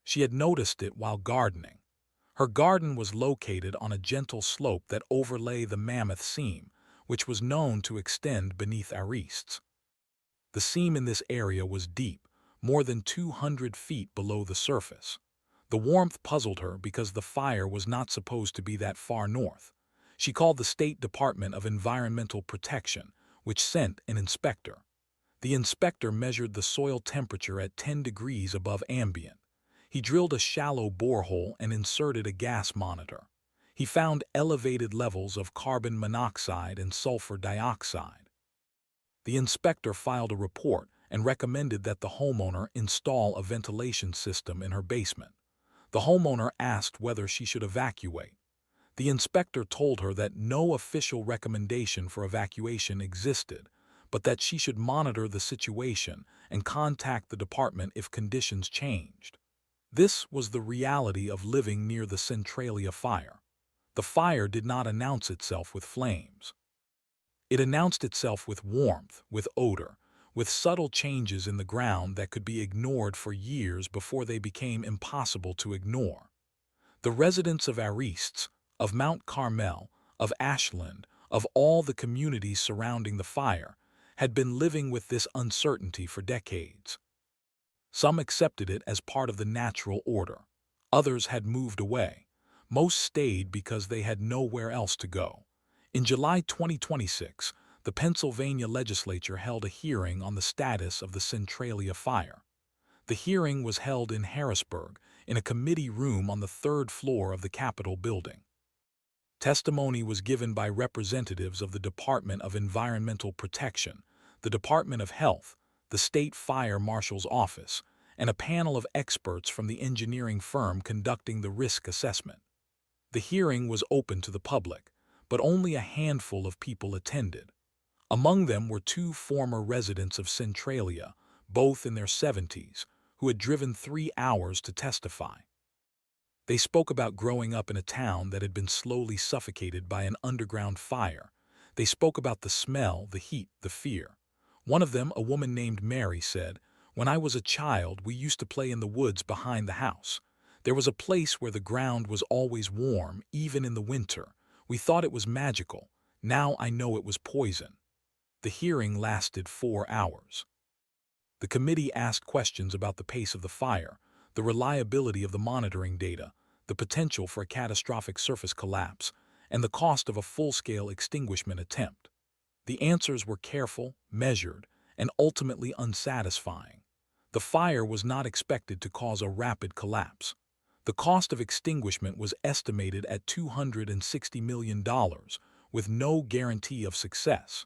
She had noticed it while gardening. Her garden was located on a gentle slope that overlay the Mammoth Seam, which was known to extend beneath Aristes. The seam in this area was deep, more than 200 feet below the surface. The warmth puzzled her because the fire was not supposed to be that far north. She called the State Department of Environmental Protection, which sent an inspector. The inspector measured the soil temperature at 10 degrees above ambient. He drilled a shallow borehole and inserted a gas monitor. He found elevated levels of carbon monoxide and sulfur dioxide. The inspector filed a report and recommended that the homeowner install a ventilation system in her basement. The homeowner asked whether she should evacuate. The inspector told her that no official recommendation for evacuation existed, but that she should monitor the situation and contact the department if conditions changed. This was the reality of living near the Centralia fire. The fire did not announce itself with flames. It announced itself with warmth, with odor, with subtle changes in the ground that could be ignored for years before they became impossible to ignore. The residents of Aristes, of Mount Carmel, of Ashland, of all the communities surrounding the fire, had been living with this uncertainty for decades. Some accepted it as part of the natural order. Others had moved away. Most stayed because they had nowhere else to go. In July 2026, the Pennsylvania legislature held a hearing on the status of the Centralia fire. The hearing was held in Harrisburg, in a committee room on the third floor of the Capitol building. Testimony was given by representatives of the Department of Environmental Protection, the Department of Health, the State Fire Marshal's Office, and a panel of experts from the engineering firm conducting the risk assessment. The hearing was open to the public, but only a handful of people attended. Among them were two former residents of Centralia, both in their 70s, who had driven 3 hours to testify. They spoke about growing up in a town that had been slowly suffocated by an underground fire. They spoke about the smell, the heat, the fear. One of them, a woman named Mary, said, "When I was a child, we used to play in the woods behind the house. There was a place where the ground was always warm, even in the winter. We thought it was magical. Now I know it was poison." The hearing lasted 4 hours. The committee asked questions about the pace of the fire, the reliability of the monitoring data, the potential for a catastrophic surface collapse, and the cost of a full-scale extinguishment attempt. The answers were careful, measured, and ultimately unsatisfying. The fire was not expected to cause a rapid collapse. The cost of extinguishment was estimated at $260 million, with no guarantee of success.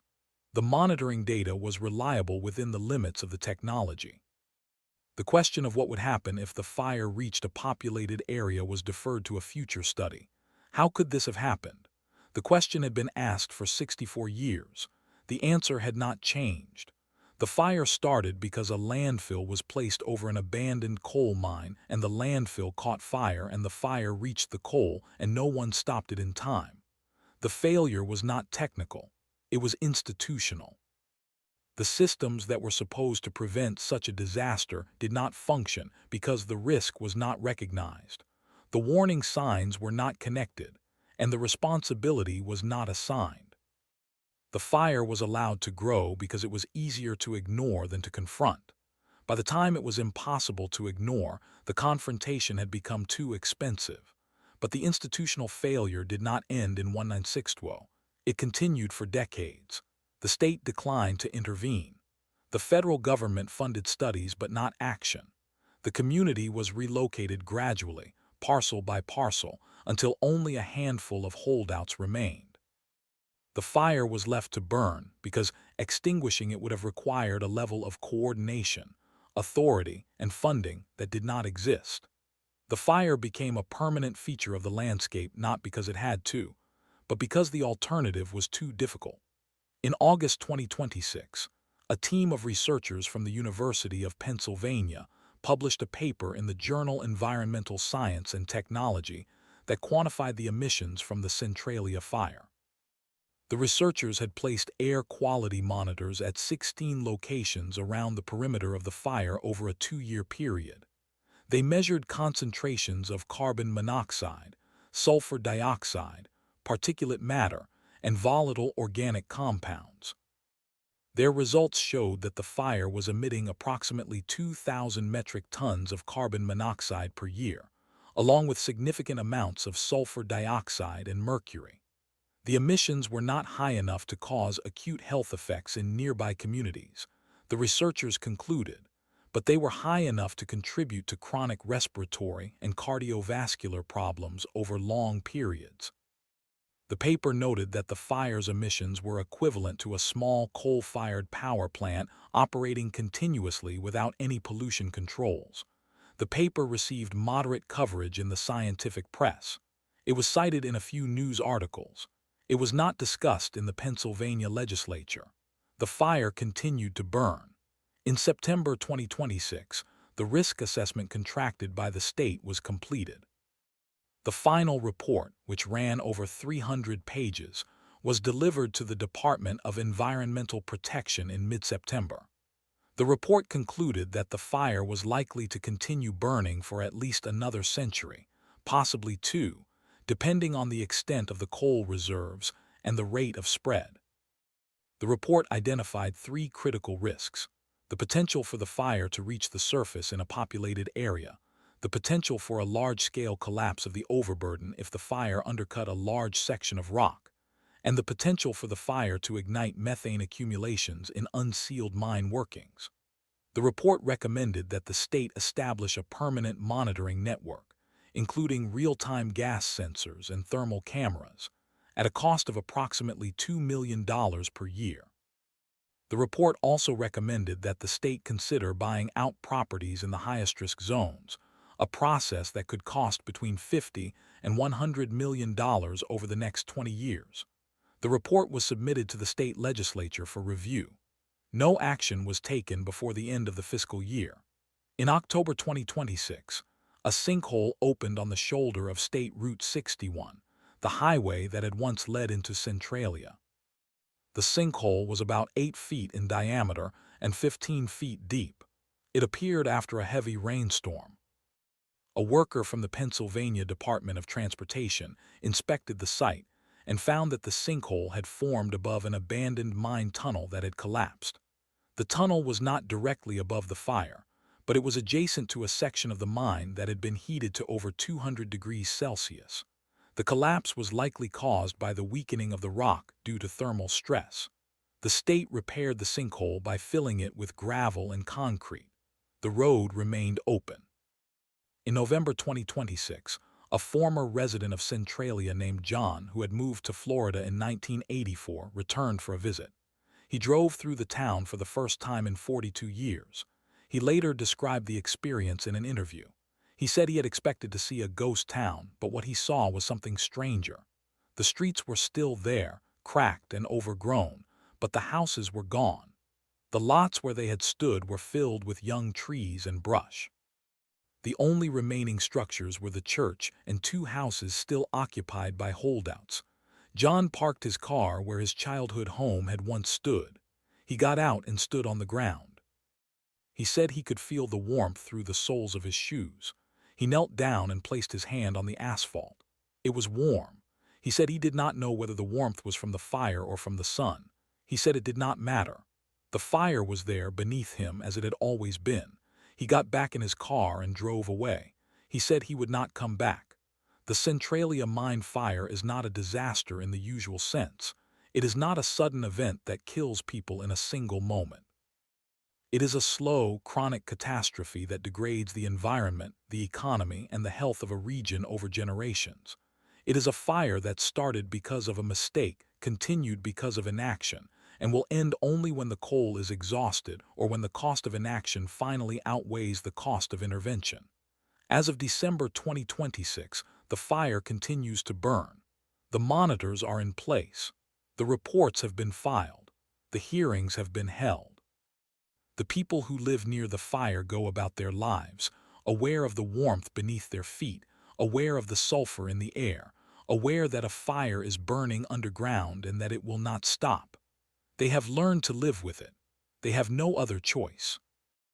The monitoring data was reliable within the limits of the technology. The question of what would happen if the fire reached a populated area was deferred to a future study. How could this have happened? The question had been asked for 64 years. The answer had not changed. The fire started because a landfill was placed over an abandoned coal mine, and the landfill caught fire and the fire reached the coal, and no one stopped it in time. The failure was not technical. It was institutional. The systems that were supposed to prevent such a disaster did not function because the risk was not recognized. The warning signs were not connected, and the responsibility was not assigned. The fire was allowed to grow because it was easier to ignore than to confront. By the time it was impossible to ignore, the confrontation had become too expensive. But the institutional failure did not end in 1962. It continued for decades. The state declined to intervene. The federal government funded studies but not action. The community was relocated gradually, parcel by parcel, until only a handful of holdouts remained. The fire was left to burn because extinguishing it would have required a level of coordination, authority, and funding that did not exist. The fire became a permanent feature of the landscape not because it had to, but because the alternative was too difficult. In August 2026, a team of researchers from the University of Pennsylvania published a paper in the journal Environmental Science and Technology that quantified the emissions from the Centralia fire. The researchers had placed air quality monitors at 16 locations around the perimeter of the fire over a 2-year period. They measured concentrations of carbon monoxide, sulfur dioxide, particulate matter, and volatile organic compounds. Their results showed that the fire was emitting approximately 2,000 metric tons of carbon monoxide per year, along with significant amounts of sulfur dioxide and mercury. The emissions were not high enough to cause acute health effects in nearby communities, the researchers concluded, but they were high enough to contribute to chronic respiratory and cardiovascular problems over long periods. The paper noted that the fire's emissions were equivalent to a small coal-fired power plant operating continuously without any pollution controls. The paper received moderate coverage in the scientific press. It was cited in a few news articles. It was not discussed in the Pennsylvania legislature. The fire continued to burn. In September 2026, the risk assessment contracted by the state was completed. The final report, which ran over 300 pages, was delivered to the Department of Environmental Protection in mid-September. The report concluded that the fire was likely to continue burning for at least another century, possibly two, depending on the extent of the coal reserves and the rate of spread. The report identified three critical risks: the potential for the fire to reach the surface in a populated area, the potential for a large-scale collapse of the overburden if the fire undercut a large section of rock, and the potential for the fire to ignite methane accumulations in unsealed mine workings. The report recommended that the state establish a permanent monitoring network, including real-time gas sensors and thermal cameras, at a cost of approximately $2 million per year. The report also recommended that the state consider buying out properties in the highest-risk zones, a process that could cost between $50 and $100 million over the next 20 years. The report was submitted to the state legislature for review. No action was taken before the end of the fiscal year. In October 2026, a sinkhole opened on the shoulder of State Route 61, the highway that had once led into Centralia. The sinkhole was about 8 feet in diameter and 15 feet deep. It appeared after a heavy rainstorm. A worker from the Pennsylvania Department of Transportation inspected the site and found that the sinkhole had formed above an abandoned mine tunnel that had collapsed. The tunnel was not directly above the fire, but it was adjacent to a section of the mine that had been heated to over 200 degrees Celsius. The collapse was likely caused by the weakening of the rock due to thermal stress. The state repaired the sinkhole by filling it with gravel and concrete. The road remained open. In November 2026, a former resident of Centralia named John, who had moved to Florida in 1984, returned for a visit. He drove through the town for the first time in 42 years. He later described the experience in an interview. He said he had expected to see a ghost town, but what he saw was something stranger. The streets were still there, cracked and overgrown, but the houses were gone. The lots where they had stood were filled with young trees and brush. The only remaining structures were the church and two houses still occupied by holdouts. John parked his car where his childhood home had once stood. He got out and stood on the ground. He said he could feel the warmth through the soles of his shoes. He knelt down and placed his hand on the asphalt. It was warm. He said he did not know whether the warmth was from the fire or from the sun. He said it did not matter. The fire was there beneath him as it had always been. He got back in his car and drove away. He said he would not come back. The Centralia Mine Fire is not a disaster in the usual sense. It is not a sudden event that kills people in a single moment. It is a slow, chronic catastrophe that degrades the environment, the economy, and the health of a region over generations. It is a fire that started because of a mistake, continued because of inaction, and will end only when the coal is exhausted or when the cost of inaction finally outweighs the cost of intervention. As of December 2026, the fire continues to burn. The monitors are in place. The reports have been filed. The hearings have been held. The people who live near the fire go about their lives, aware of the warmth beneath their feet, aware of the sulfur in the air, aware that a fire is burning underground and that it will not stop. They have learned to live with it. They have no other choice.